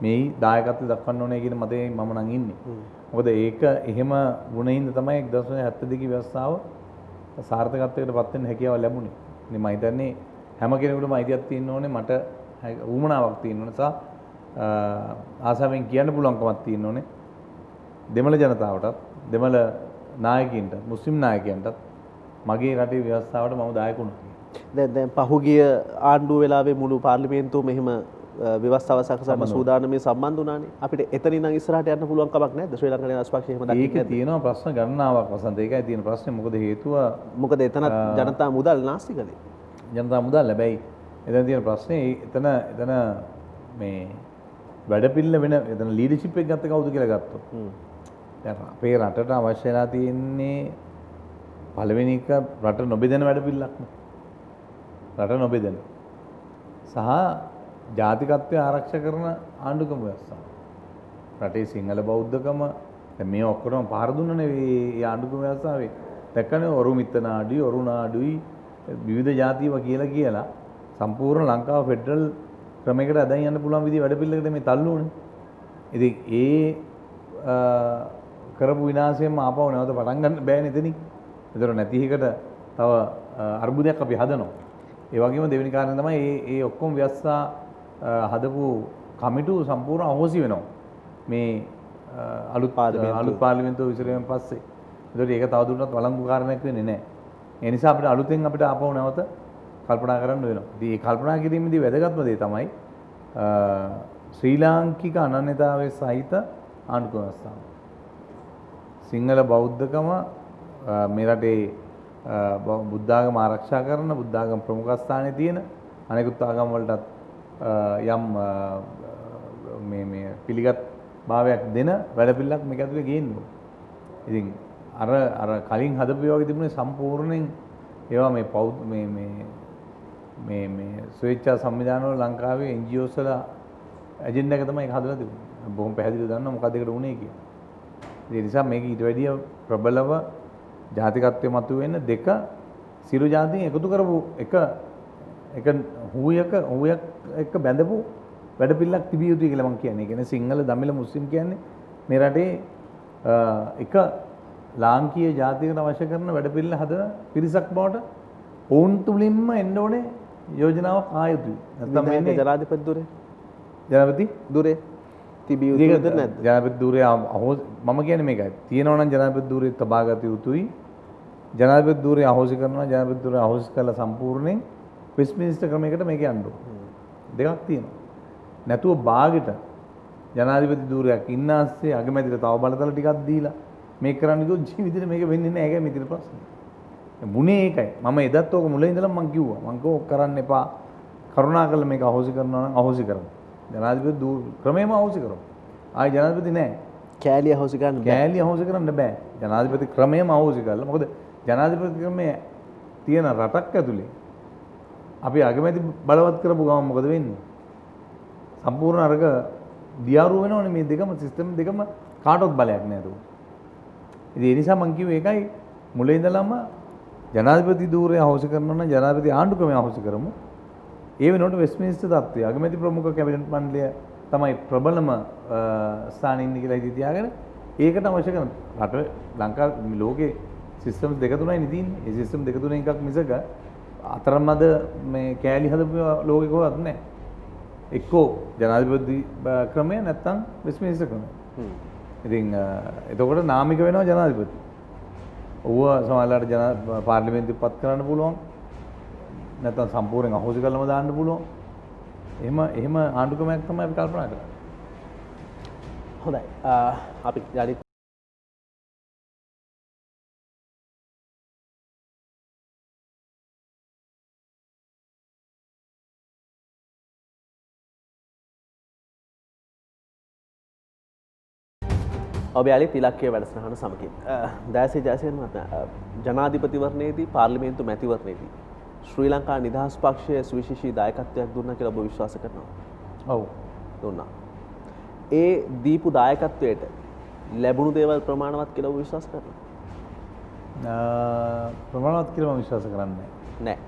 මේ දායකත්වය දක්වන්න ඕනේ කියන මතයේ මම නම් ඉන්නේ. මොකද ඒක එහෙම වුණින්ද තමයි 1972 ව්‍යවස්ථාව සාර්ථකත්වයකට පත් වෙන්න හැකියාව ලැබුණේ. ඉතින් මම හිතන්නේ හැම කෙනෙකුටම අයිතියක් තියෙන්න ඕනේ, මට උවමනාවක් තියෙන්න ඕනේ සහ ආසාවෙන් කියන්න පුළුවන්කමක් තියෙන්න ඕනේ. දෙමළ ජනතාවටත්, දෙමළ නායකයින්ට, මුස්ලිම් නායකයන්ටත් මගේ රටේ ව්‍යවස්ථාවට මම දායක වුණා. දැන් පහුගිය ආණ්ඩුව වෙලාවේ මුළු පාර්ලිමේන්තුවම එහෙම ව්‍යවස්ථාව සකසන්න සූදානමේ සම්බන්ධ වුණානේ. අපිට එතනින් නම් ඉස්සරහට යන්න පුළුවන් කමක් නැද්ද? ශ්‍රී ලංකා නිදහස් පක්ෂය එහෙම දකින්නේ නැද්ද? ඒක තියෙනවා ප්‍රශ්න ගණනාවක් වසන්ත. ඒකයි තියෙන ප්‍රශ්නේ. මොකද හේතුව මොකද එතන ජනතා මුදල් නාස්ති කළේ. ජනතා මුදල් හැබැයි එතන තියෙන ප්‍රශ්නේ එතන මේ වැඩපිළිවෙල වෙන එතන ලීඩර්ෂිප් එක ගත්ත කවුද කියලා ගත්තොත්. දැන් අපේ රටට අවශ්‍ය වෙලා තියෙන්නේ පළවෙනි එක රට නොබෙදෙන වැඩපිළිවෙලක් නේ. රට නොබෙදෙන. සහ ජාතිකත්වය ආරක්ෂා කරන ආණ්ඩුක්‍රම ව්‍යවස්ථාව. රටේ සිංහල බෞද්ධකම දැන් මේ ඔක්කොම පාර දුන්නනේ මේ ආණ්ඩුක්‍රම ව්‍යවස්ථාවේ. දැක්කනේ ඔරු මිත්ත නාඩුයි, ඔරු නාඩුයි විවිධ ජාතිව කියලා සම්පූර්ණ ලංකාව ෆෙඩරල් ක්‍රමයකට අදන් යන්න පුළුවන් විදිහ වැඩපිළිවෙලකට මේ තල්ලුනේ. ඉතින් ඒ කරපු විනාශයෙන්ම ආපහු නැවත පටන් ගන්න බෑනේ එතනින්. ඒතර නැති එකට තව අර්බුදයක් අපි හදනවා. ඒ වගේම දෙවෙනි කාරණේ තමයි මේ ඔක්කොම ව්‍යවස්ථා හදපු කමිටු සම්පූර්ණ අහෝසි වෙනවා. මේ අලුත් පාර්ලිමේන්තුව විසිරීමෙන් පස්සේ. ඒතකොට ඒක තවදුරටත් වළංගු කාරණයක් වෙන්නේ නැහැ. ඒ නිසා අපිට අලුතෙන් අපිට ආපහු නැවත කල්පනා කරන්න වෙනවා. ඉතින් මේ කල්පනා කිරීමේදී වැදගත්ම දේ තමයි ශ්‍රී ලාංකික අනන්‍යතාවයේ සහිත ආණ්ඩුක්‍රම ව්‍යවස්ථාව. සිංහල බෞද්ධකම මේ රටේ බුද්ධාගම ආරක්ෂා කරන බුද්ධාගම ප්‍රමුඛ ස්ථානයේ තියෙන අනෙකුත් ආගම් වලටත් යම් මේ පිළිගත් භාවයක් දෙන වැඩපිළිවෙලක් මේක ඇතුලේ ගේන්නේ. ඉතින් අර කලින් හදපු වගේ තිබුණේ සම්පූර්ණයෙන් ඒවා මේ ස්වේච්ඡා සංවිධාන වල ලංකාවේ NGOs වල ඇජෙන්ඩා එක තමයි ඒක හදලා තිබුණේ. බොහොම පැහැදිලිව දන්නවා මොකද ඒකට උනේ කියලා. ඒ නිසා මේක ඊට වැඩිය ප්‍රබලව ජාතිකත්වයේ මතුවෙන දෙක සිරු ජාතීන් එකතු කරපු එක හුයක් එක්ක බැඳපු වැඩපිළිවෙලක් තිබිය යුතුයි කියලා මම කියන්නේ. ඒ කියන්නේ සිංහල, දමිළ, මුස්ලිම් කියන්නේ මේ රටේ එක ලාංකීය ජාතියකට අවශ්‍ය කරන වැඩපිළිවෙල හදන පිරිසක් බවට ඔවුන් තුලින්ම එන්න ඕනේ යෝජනාවක් ආයුතුයි. නැත්නම් මේ ජනාධිපති දුරේ තිබිය යුතුද නැද්ද? ජනාධිපති දුරේ මම කියන්නේ මේකයි. තියෙනවා නම් ජනාධිපති දුරේ තබාගත යුතුයි. ජනාධිපති දුරේ අහෝසි කරනවා, ජනාධිපති දුරේ අහෝසි කරලා සම්පූර්ණයෙන් වෙස්ට්මින්ස්ටර් ක්‍රමයකට මේක යන්න ඕන. දෙකක් තියෙනවා. නැතුව බාගෙට ජනාධිපති දුරයක් ඉන්න ASCII අගමැතිට තව බලතල ටිකක් දීලා මේක කරන්න කිව්වොත් ජීවිතේට මේක වෙන්නේ නැහැ. ඒකයි මෙතන ප්‍රශ්නේ. මුනේ ඒකයි. මම එදත් ඕක මුලින් ඉඳලා මම කිව්වා. මම කෝ කරන්න එපා. කරුණාකරලා මේක අහෝසි කරනවා නම් අහෝසි කරන්න. ජනාධිපති ක්‍රමයම අහෝසි කරමු. ආයි ජනාධිපති නැහැ. කෑලි අහෝසි කරන්න බෑ. කෑලි අහෝසි කරන්න බෑ. ජනාධිපති ක්‍රමයම අහෝසි කරලා. මොකද ජනාධිපති ක්‍රමය තියෙන රටක් ඇතුලේ අපි අගමැති බලවත් කරපු ගමන් මොකද වෙන්නේ? සම්පූර්ණ අරක දියාරු වෙනවනේ මේ දෙකම සිස්ටම් දෙකම කාටවත් බලයක් නැහැ ඒක. ඉතින් ඒ නිසා මම කිව්වේ ඒකයි මුලින් ඉඳලම ජනාධිපති ධූරය අහෝසි කරනවා නම් ජනාධිපති ආණ්ඩු ක්‍රමය අහෝසි කරමු. ඒ වෙනකොට වෙස්ට්මින්ස්ටර් තත්ත්වය අගමැති ප්‍රමුඛ කැබිනට් මණ්ඩලය තමයි ප්‍රබලම ස්ථානයේ ඉන්නේ කියලා හිතී තියාගෙන ඒකට අවශ්‍ය කරන රට ලංකාවේ ලෝකේ සිස්ටම්ස් දෙක තුනයි තියෙන්නේ. ඒ සිස්ටම් දෙක තුනෙන් එකක් මිසක අතරමැද මේ කෑලි හදපු ලෝකෙ කොහොමවත් නැහැ. එක්කෝ ජනාධිපති ක්‍රමය නැත්නම් වෙස්ට්මින්ස්ටර් ක්‍රමය. ඉතින් එතකොට නාමික වෙනවා ජනාධිපති. ඌව සමහරවිට ජන පාර්ලිමේන්තුවේ පත් කරන්න පුළුවන්. නැත්නම් සම්පූර්ණයෙන් අහෝසි කරලම දාන්න පුළුවන්. එහෙම ආණ්ඩුක්‍රමයක් තමයි අපි කල්පනා කරන්නේ. හොඳයි. අපි යලිත් ඔබ යාලිත් ඉලක්කය වැඩසටහන සමගින් දෑසේ ජයසේන මහත්මයා ජනාධිපතිවරණයේදී පාර්ලිමේන්තු මැතිවරණයේදී ශ්‍රී ලංකා නිදහස් පක්ෂය සුවිශේෂී දායකත්වයක් දුන්නා කියලා ඔබ විශ්වාස කරනවා? ඔව්. දුන්නා. ඒ දීපු දායකත්වයට ලැබුණු දේවල් ප්‍රමාණවත් කියලා ඔබ විශ්වාස කරනවා? ප්‍රමාණවත් කියලා මම විශ්වාස කරන්නේ නැහැ.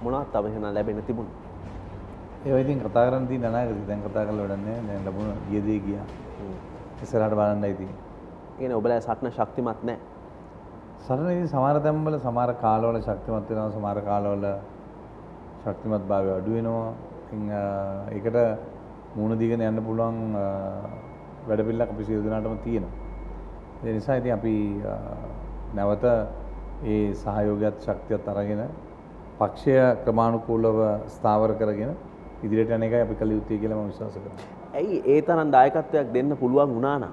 මොනවත් තව එහෙනම් ලැබෙන්න තිබුණා? ඒවා ඉතින් කතා කරන්න තියෙන අනාගතේ දැන් කතා කරලා වැඩක් නැහැ. දැන් ලැබුණ ගියදී ගියා. ඉස්සරහට බලන්නයි තියෙන්නේ. කියන්නේ ඔබලා සටන ශක්තිමත් නැහැ. සටන ඉතින් සමහර තැන්වල සමහර කාලවල ශක්තිමත් වෙනවා, සමහර කාලවල ශක්තිමත් භාවය අඩු වෙනවා. ඉතින් ඒකට මූණ දීගෙන යන්න පුළුවන් වැඩපිළිවෙලක් අපි සියලු දෙනාටම තියෙනවා. ඒ නිසා ඉතින් අපි නැවත ඒ සහයෝගයත් ශක්තියත් අරගෙන පක්ෂය ක්‍රමානුකූලව ස්ථාවර කරගෙන ඉදිරියට යන එකයි අපි කළ යුත්තේ කියලා මම විශ්වාස කරනවා. ඇයි ඒ තරම් දායකත්වයක් දෙන්න පුළුවන් වුණා නම්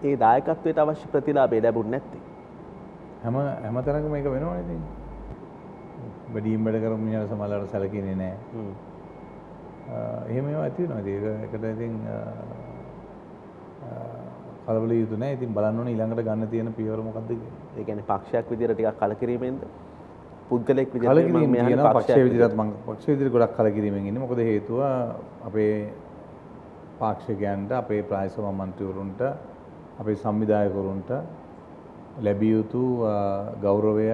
ඒ දායකත්වයට අවශ්‍ය ප්‍රතිලාභය ලැබුණ නැත්තේ? හැම තැනකම මේක වෙනවනේ ඉතින්. වැඩියෙන් වැඩ කරමු මිනිහට සමහරවල්ලාට සැලකෙන්නේ නැහැ. එහෙම ඒවා ඇති වෙනවා. ඒකට ඉතින් කලබල යුතු නැහැ. ඉතින් බලන්න ඕනේ ඊළඟට ගන්න තියෙන පියවර මොකක්ද කියලා. ඒ කියන්නේ පක්ෂයක් විදිහට ටිකක් කලකිරීමෙන්ද? පුද්ගලෙක් විදිහට කලකිරීම කියනවා පක්ෂය විදිහට මම පක්ෂ විදිහට ගොඩක් කලකිරීමෙන් ඉන්නේ. මොකද හේතුව අපේ පාක්ෂිකයන්ට, අපේ ප්‍රාදේශීය සභා මන්ත්‍රීවරුන්ට, අපේ සංවිධායකවරුන්ට ලැබිය යුතු ගෞරවය,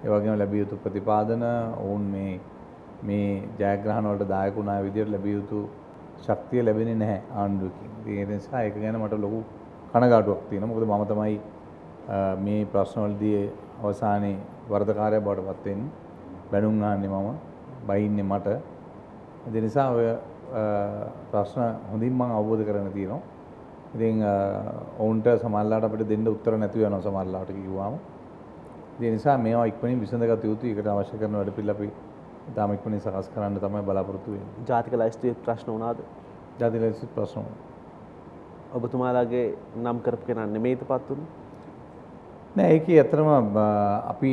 ඒ වගේම ලැබිය යුතු ප්‍රතිපාදන, ඔවුන් මේ ජයග්‍රහණ වලට දායක වුණා විදිහට ලැබිය යුතු ශක්තිය ලැබෙන්නේ නැහැ ආණ්ඩුවකින්. ඒ නිසා ඒක ගැන මට ලොකු කනගාටුවක් තියෙනවා. මොකද මම තමයි මේ ප්‍රශ්න වලදී අවසානයේ වරදකාරයා බවට පත් වෙන්නේ. බැනුම් අහන්නේ මම, බයින්නේ මට. ඒ නිසා ඔය ප්‍රශ්න හොඳින් මම අවබෝධ කරගෙන තියෙනවා. ඉතින් ඔවුන්ට සමහරලාට අපිට දෙන්න උත්තර නැති වෙනවා සමහරලාට කිව්වාම. ඒ නිසා මේවා ඉක්මනින් විසඳගත යුතුයි. ඒකට අවශ්‍ය කරන වැඩ පිළිවෙල අපි තාම ඉක්මනින් සකස් කරන්න තමයි බලාපොරොත්තු වෙන්නේ. ජාතික ලයිස්තුවේ ප්‍රශ්න වුණාද? ජාතික ලයිස්තුවේ ප්‍රශ්න වුණා. ඔබතුමාලාගේ නම් කරපු කෙනා නෙමෙයිද පත් උනේ? නෑ, ඒකේ ඇත්තටම අපි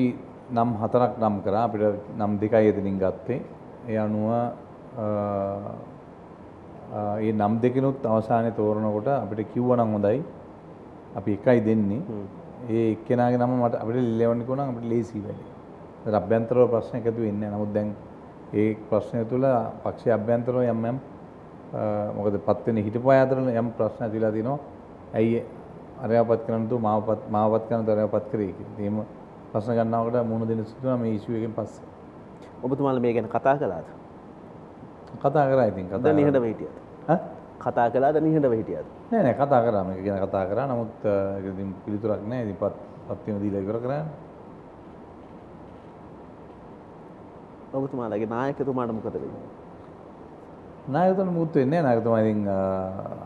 නම් 4ක් නම් කරා. අපිට නම් 2යි එතනින් ගත්තේ. ඒ අනුව ඒ නම් දෙකනොත් අවසානයේ තෝරනකොට අපිට කිව්වනම් හොඳයි. අපි එකයි දෙන්නේ. ඒ එක්කෙනාගේ නම මට අපිට ලියවන්න කිව්වනම් අපිට ලේසි වැඩි. ඒත් අභ්‍යන්තරව ප්‍රශ්න එකතු වෙන්නේ නැහැ. නමුත් දැන් ඒ ප්‍රශ්නය තුළ පක්ෂයේ අභ්‍යන්තරව යම් මොකද පත් වෙන හිටපු අය අතර යම් ප්‍රශ්න ඇතිලා තිනවා. ඇයි අරයාපත් කරන්න තු මාවපත් කරන්න අරයාපත් කරේ කියලා. එහෙම ප්‍රශ්න ගන්නවකට මුණ දෙන්න සිදුනා මේ ඉෂුව එකෙන් පස්සේ. ඔබතුමාලා මේ ගැන කතා කළාද? කතා කරා ඉතින් කතා. දැන් නිහඬව හිටියද? කතා කළාද නිහඬව හිටියද? නෑ කතා කරා මේක ගැන කතා කරා. නමුත් ඒක ඉතින් පිළිතුරක් නෑ. ඉතින් පත්වීම දීලා ඉවර කරා. ඔබතුමාලාගේ නායකතුමාට මොකද වෙන්නේ? නායකතුමාට මුත් වෙන්නේ නෑ. නායකතුමා ඉතින්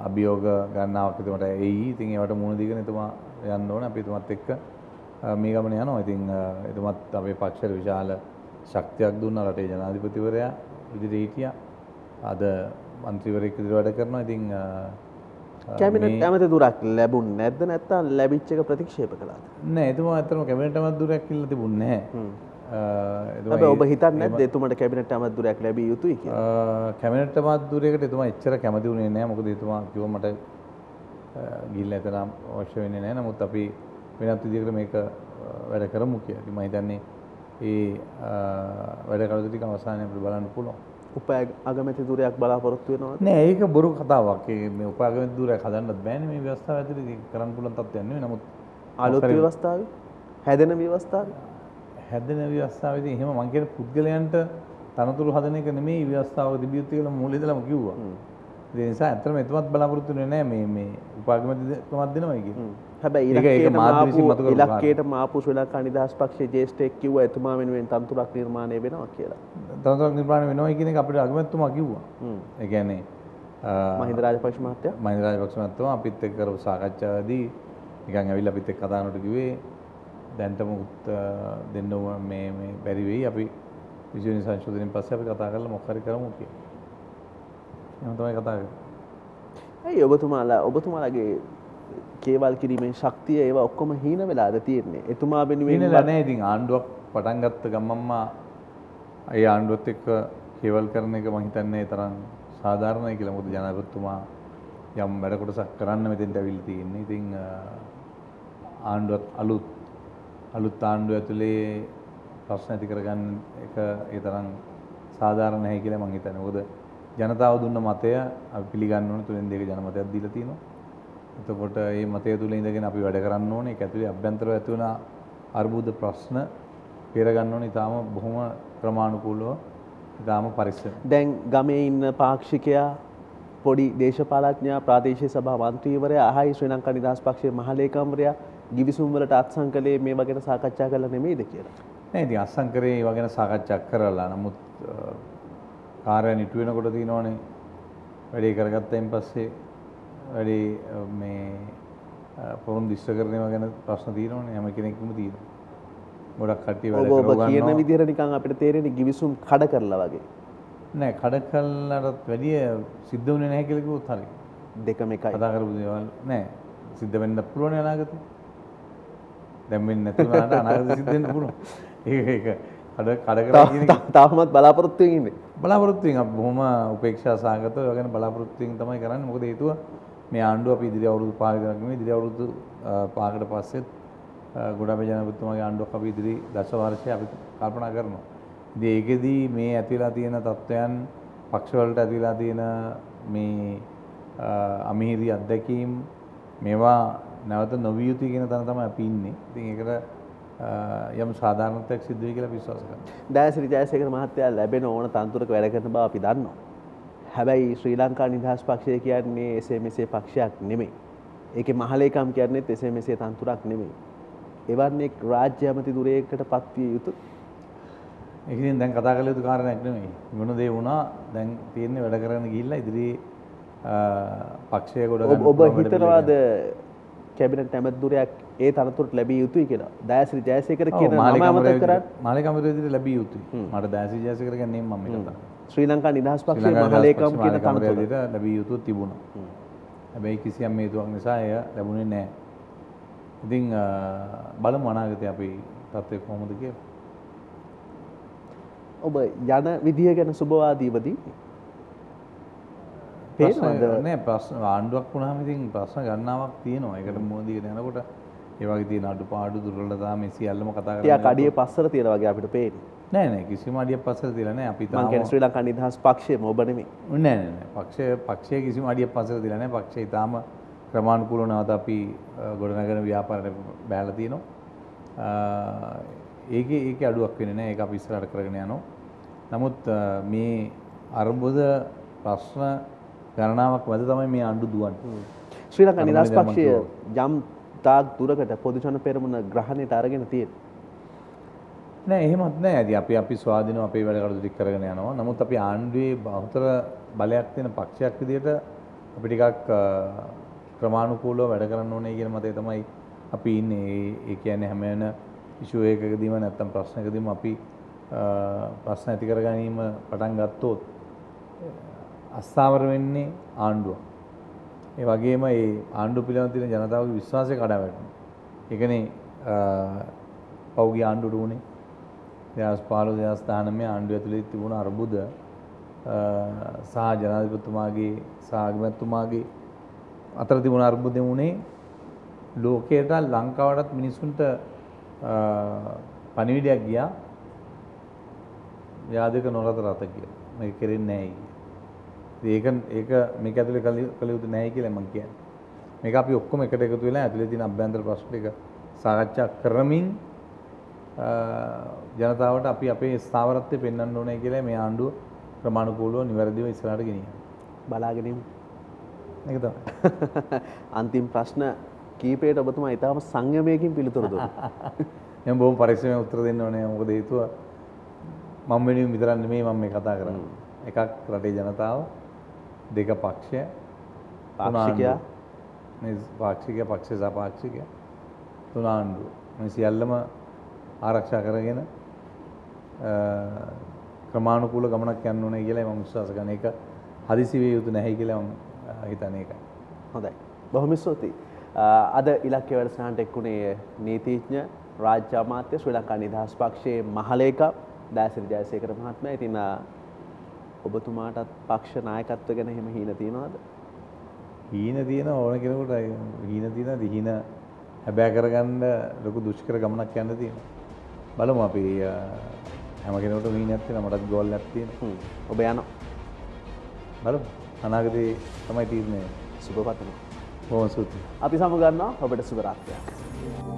අභියෝග ගන්නවක් එතකොට එයි. ඉතින් ඒවට මුණ දීගෙන එතුමා යන්න ඕනේ. අපි එතුමත් එක්ක මේ ගමන යනවා. ඉතින් එතුමත් අපේ පක්ෂයට විශාල ශක්තියක් දුන්නා. රටේ ජනාධිපතිවරයා විදිහට හිටියා. අද මන්ත්‍රීවරයෙක් විදිහට වැඩ කරනවා. ඉතින් කැබිනට් ඇමති දුරක් ලැබුණ නැද්ද? නැත්නම් ලැබිච්ච එක ප්‍රතික්ෂේප කළාද? නෑ, එතුමා ඇත්තටම කැබිනට් ඇමති දුරක් ඉල්ල තිබුණේ නැහැ. හැබැයි ඔබ හිතන්නේ නැද්ද එතුමාට කැබිනට් ඇමති දුරක් ලැබිය යුතුයි කියලා? කැබිනට් ඇමති දුරයකට එතුමා එච්චර කැමති වුණේ නැහැ. මොකද එතුමා කිව්වා මට ගිහිල්ලා එතන අවශ්‍ය වෙන්නේ නැහැ. නමුත් අපි වෙනත් විදිහකට මේක වැඩ කරමු කියලා. ඉතින් මම හිතන්නේ ඒ වැඩ කටයුතු ටික අවසානයේ අපිට බලන්න පුළුවන්. උප අගමැති දුරයක් බලාපොරොත්තු වෙනවද? නෑ, ඒක බොරු කතාවක්. මේ උප අගමැති දුරයක් හදන්නත් බෑනේ මේ ව්‍යවස්ථාව ඇතුලේ. කරන්න පුළුවන් තත්ත්වයක් නෙවෙයි. නමුත් අලුත් ව්‍යවස්ථාවේ හැදෙන ව්‍යවස්ථාවේ හැදෙන ව්‍යවස්ථාවේදී එහෙම මං කියන පුද්ගලයන්ට තනතුරු හදන එක නෙමෙයි ව්‍යවස්ථාව තිබිය යුත්තේ කියලා මූලයේ ඉඳලම කිව්වා. ඒ නිසා ඇත්තටම එතුමත් බලාපොරොත්තු වෙන්නේ නැහැ මේ උපාගමැතිකමක් දෙනවා කියලා. හැබැයි ඉලක්කයට මාපු ශ්‍රී ලංකා නිදහස් පක්ෂයේ ජ්‍යෙෂ්ඨයෙක් කිව්වා එතුමා වෙනුවෙන් තනතුරක් නිර්මාණය වෙනවා කියලා. තනතුරක් නිර්මාණය වෙනවා කියන එක අපිට අගමැතිතුමා කිව්වා. ඒ කියන්නේ මහින්ද රාජපක්ෂ මහත්තයා අපිත් එක්ක කරපු සාකච්ඡාවේදී නිකන් ඇවිල්ලා අපිත් එක්ක කතා කරනකොට කිව්වේ දැන්ටම දෙන්න ඕන මේ බැරි වෙයි අපි 20 වෙනි සංශෝධනයෙන් පස්සේ අපි කතා කරලා මොකක් හරි කරමු කියලා. එහෙම තමයි කතා කරන්නේ. ඇයි ඔබතුමාලාගේ කේවල් කිරීමේ ශක්තිය ඒවා ඔක්කොම හීන වෙලාද තියෙන්නේ? එතුමා වෙනුවෙන් නෑ නෑ ඉතින් ආණ්ඩුවක් පටන් ගත්ත ගමන්ම ඒ ආණ්ඩුවත් එක්ක කේවල් කරන එක මම හිතන්නේ ඒ තරම් සාධාරණයි කියලා. මොකද ජනාධිපතිතුමා යම් වැඩ කොටසක් කරන්න මෙතෙන්ට ඇවිල්ලා තියෙන්නේ. ඉතින් ආණ්ඩුවත් අලුත් ආණ්ඩුව ඇතුලේ ප්‍රශ්න ඇති කරගන්න එක ඒ තරම් සාධාරණ නැහැ කියලා මම හිතන්නේ. මොකද ජනතාව දුන්න මතය අපි පිළිගන්න ඕනේ. තුනෙන් දෙක ජනමතයක් දීලා තියෙනවා. එතකොට මේ මතය තුල ඉඳගෙන අපි වැඩ කරන්න ඕනේ. ඒක ඇතුලේ අභ්‍යන්තරව ඇති වුණ අර්බුද ප්‍රශ්න පෙර ගන්න ඕනේ. ඊටාම බොහොම ක්‍රමානුකූලව ඊටාම පරිස්සම්. දැන් ගමේ ඉන්න පාක්ෂිකයා පොඩි දේශපාලඥයා ප්‍රාදේශීය සභා මන්ත්‍රීවරයා අහයි ශ්‍රී ලංකා නිදහස් පක්ෂයේ මහලේකම්වරයා ගිවිසුම් වලට අත්සන් කළේ මේවා ගැන සාකච්ඡා කළා නෙමෙයිද කියලා. නෑ ඉතින් අත්සන් කරේ ඒවා ගැන සාකච්ඡා කරලා නමුත් කාර්යය නිටු වෙනකොට තියෙනවනේ වැඩේ කරගත්තයින් පස්සේ වැඩේ මේ පොරොන්දු ඉෂ්ට කරන ඒවා ගැන ප්‍රශ්න තියෙනවනේ හැම කෙනෙකුම තියෙනවා. ගොඩක් කට්ටිය වැඩ කරව ගන්නවා. ඔබ කියන විදිහට නිකන් අපිට තේරෙන්නේ ගිවිසුම් කඩ කරලා වගේ. නෑ කඩ කළාටත් වැඩිය සිද්ධ වුණේ නැහැ කියලා කිව්වොත් හරි. දෙකම එකයි. කතා කරපු දේවල් නෑ සිද්ධ වෙන්න පුළුවන් අනාගතේ. දැන් වෙන්නේ නැති වුණාට අනාගතේ සිද්ධ වෙන්න පුළුවන්. ඒක කඩ කරලා කියන එක තාමත් බලාපොරොත්තු වෙමින් ඉන්නේ. බලාපොරොත්තු වෙන අපි බොහොම උපේක්ෂා සහගතව ඒ ගැන බලාපොරොත්තු වෙමින් තමයි කරන්නේ. මොකද හේතුව මේ ආණ්ඩුව අපි ඉදිරි අවුරුදු 5 විතරක් නෙමෙයි ඉදිරි අවුරුදු 5කට පස්සෙත් ගොඩාබේ ජනාධිපතිතුමාගේ ආණ්ඩුවක් අපි ඉදිරි දශ වර්ෂය අපි කල්පනා කරනවා. ඉතින් ඒකෙදී මේ ඇතිලා තියෙන තත්ත්වයන් පක්ෂ වලට ඇතිලා තියෙන මේ අමිහිරි අත්දැකීම් මේවා නැවත නොවිය යුතුයි කියන තැන තමයි අපි ඉන්නේ. ඉතින් ඒකට යම් සාධාරණත්වයක් සිද්ධ වෙයි කියලා විශ්වාස කරනවා. දයාසිරි ජයසේකර මහත්තයා ලැබෙන ඕන තනතුරක වැඩ කරන බව අපි දන්නවා. හැබැයි ශ්‍රී ලංකා නිදහස් පක්ෂය කියන්නේ එසේ මෙසේ පක්ෂයක් නෙමෙයි. ඒකේ මහලේකම් කියන්නේත් එසේ මෙසේ තනතුරක් නෙමෙයි. එවන්නේ රාජ්‍ය ඇමති දුරයකට පත්විය යුතු. ඒක ඉතින් දැන් කතා කළ යුතු කාරණයක් නෙමෙයි. මොන දේ වුණා දැන් තියෙන්නේ වැඩ කරගෙන ගිහිල්ලා ඉදිරියේ පක්ෂය ගොඩ ගන්න ඔබ හිතනවාද කැබිනට් ඇමති දුරයක් ඒ තනතුරට ලැබිය යුතුයි කියලා? දයාසිරි ජයසේකර කියන නම අමතක කරා. මාලිකම් විදිහට ලැබිය යුතුයි. මට දයාසිරි ජයසේකර කියන්නේ මම මේ කතා කරන්නේ. ශ්‍රී ලංකා නිදහස් පක්ෂයේ මහලේකම් කියන තනතුර විදිහට ලැබිය යුතු තිබුණා. හැබැයි කිසියම් හේතුවක් නිසා එය ලැබුණේ නැහැ. ඉතින් බලමු අනාගතේ අපි තත්ත්වය කොහොමද කියලා. ඔබ යන විදිය ගැන සුබවාදීවදී පේනවද? නෑ ප්‍රශ්න ආණ්ඩුවක් වුණාම ඉතින් ප්‍රශ්න ගණනාවක් තියෙනවා. ඒකට මොන දිගට යනකොට ඒ වගේ තියෙන අඩුපාඩු දුර්වලතා මේ සියල්ලම කතා කරලා ටිකක් අඩිය පස්සට තියලා වගේ අපිට පේන්නේ. නෑ කිසිම අඩියක් පස්සට තියලා නෑ. අපි තාම මම කියන්නේ ශ්‍රී ලංකා නිදහස් පක්ෂයම ඔබ නෙමෙයි. නෑ පක්ෂයේ කිසිම අඩියක් පස්සට තියලා නෑ. පක්ෂය ඊටාම ක්‍රමානුකූලව නැවත අපි ගොඩනගන ව්‍යාපාරයට බැලලා තියෙනවා. ඒකේ අඩුවක් වෙන්නේ නෑ. ඒක අපි ඉස්සරහට කරගෙන යනවා. නමුත් මේ අර්බුද ප්‍රශ්න ගණනාවක් මැද තමයි මේ ආණ්ඩු දුවන්නේ. ශ්‍රී ලංකා නිදහස් පක්ෂය යම් තාක් දුරකට පොදු ජන පෙරමුණ ග්‍රහණයට අරගෙන තියෙනවා. නෑ එහෙමත් නෑ. ඉතින් අපි ස්වාධීනව අපේ වැඩ කටයුතු ටික කරගෙන යනවා. නමුත් අපි ආණ්ඩුවේ බහුතර බලයක් තියෙන පක්ෂයක් විදිහට අපි ටිකක් ක්‍රමානුකූලව වැඩ කරන්න ඕනේ කියන මතය තමයි අපි ඉන්නේ. ඒ කියන්නේ හැම වෙන ඉෂුව එකකදීම නැත්තම් ප්‍රශ්නකදීම අපි ප්‍රශ්න ඇති කර ගැනීම පටන් ගත්තොත් අස්ථාවර වෙන්නේ ආණ්ඩුව. ඒ වගේම ඒ ආණ්ඩුව පිළිබඳ තියෙන ජනතාවගේ විශ්වාසය කඩා වැටෙනවා. ඒකනේ පෞගිය ආණ්ඩුවට උනේ 2015 2019 ආණ්ඩුව ඇතුලේ තිබුණ අර්බුද සහ ජනාධිපතිතුමාගේ සහ අගමැතිතුමාගේ අතර තිබුණ අර්බුදෙ උනේ ලෝකයට ලංකාවටත් මිනිසුන්ට පණිවිඩයක් ගියා යාදක නොරත රත කියලා. මේක කෙරෙන්නේ නැහැ. ඒක මේක ඇතුලේ කළ යුතු නැහැ කියලා මම කියන්නේ. මේක අපි ඔක්කොම එකට එකතු වෙලා ඇතුලේ තියෙන අභ්‍යන්තර ප්‍රශ්න ටික සාකච්ඡා කරමින් ජනතාවට අපි අපේ ස්ථාවරත්වය පෙන්වන්න ඕනේ කියලා මේ ආණ්ඩුව ක්‍රමානුකූලව නිවැරදිව ඉස්සරහට ගෙනියනවා. බලාගෙන ඉමු. ඒක තමයි. අන්තිම ප්‍රශ්න කීපයට ඔබතුමා ඊටම සංයමයකින් පිළිතුරු දුන්නා. මම බොහොම පරිස්සමෙන් උත්තර දෙන්න ඕනේ. මොකද හේතුව මම වෙනුවෙන් විතරක් නෙමෙයි මම මේ කතා කරන්නේ. එකක් රටේ ජනතාව, දෙක පක්ෂය, පාක්ෂිකයා මේ පාක්ෂිකය පක්ෂ සහපාක්ෂිකය තුන ආණ්ඩුව මේ සියල්ලම ආරක්ෂා කරගෙන ක්‍රමානුකූල ගමනක් යන්න ඕනේ කියලා මම විශ්වාස කරනවා. ඒක හදිසි වේ යුතු නැහැ කියලා මම හිතන්නේ ඒකයි. හොඳයි. බොහොම ස්තුතියි. අද ඉලක්කය වැඩසටහනට එක්ුණේ නීතිඥ රාජ්‍ය අමාත්‍ය ශ්‍රී ලංකා නිදහස් පක්ෂයේ මහලේකම් දෑසිරි ජයසේකර මහත්මයා. ඉතින් ඔබතුමාටත් පක්ෂ නායකත්ව ගැන එහෙම හීන තියෙනවද? හීන තියෙන ඕන කෙනෙකුට හීන තියෙන දිහින හැබෑ කරගන්න ලොකු දුෂ්කර ගමනක් යන්න තියෙනවා. බලමු අපි හැම කෙනෙකුටම හීනයක් තියෙනවා. මටත් ගෝල් එකක් තියෙනවා. ඔබ යනවා. බලමු. අනාගතේ තමයි තීරණය. සුබ පතනවා. බොහොම ස්තුතියි. අපි සමු ගන්නවා. ඔබට සුබ රාත්‍රියක්.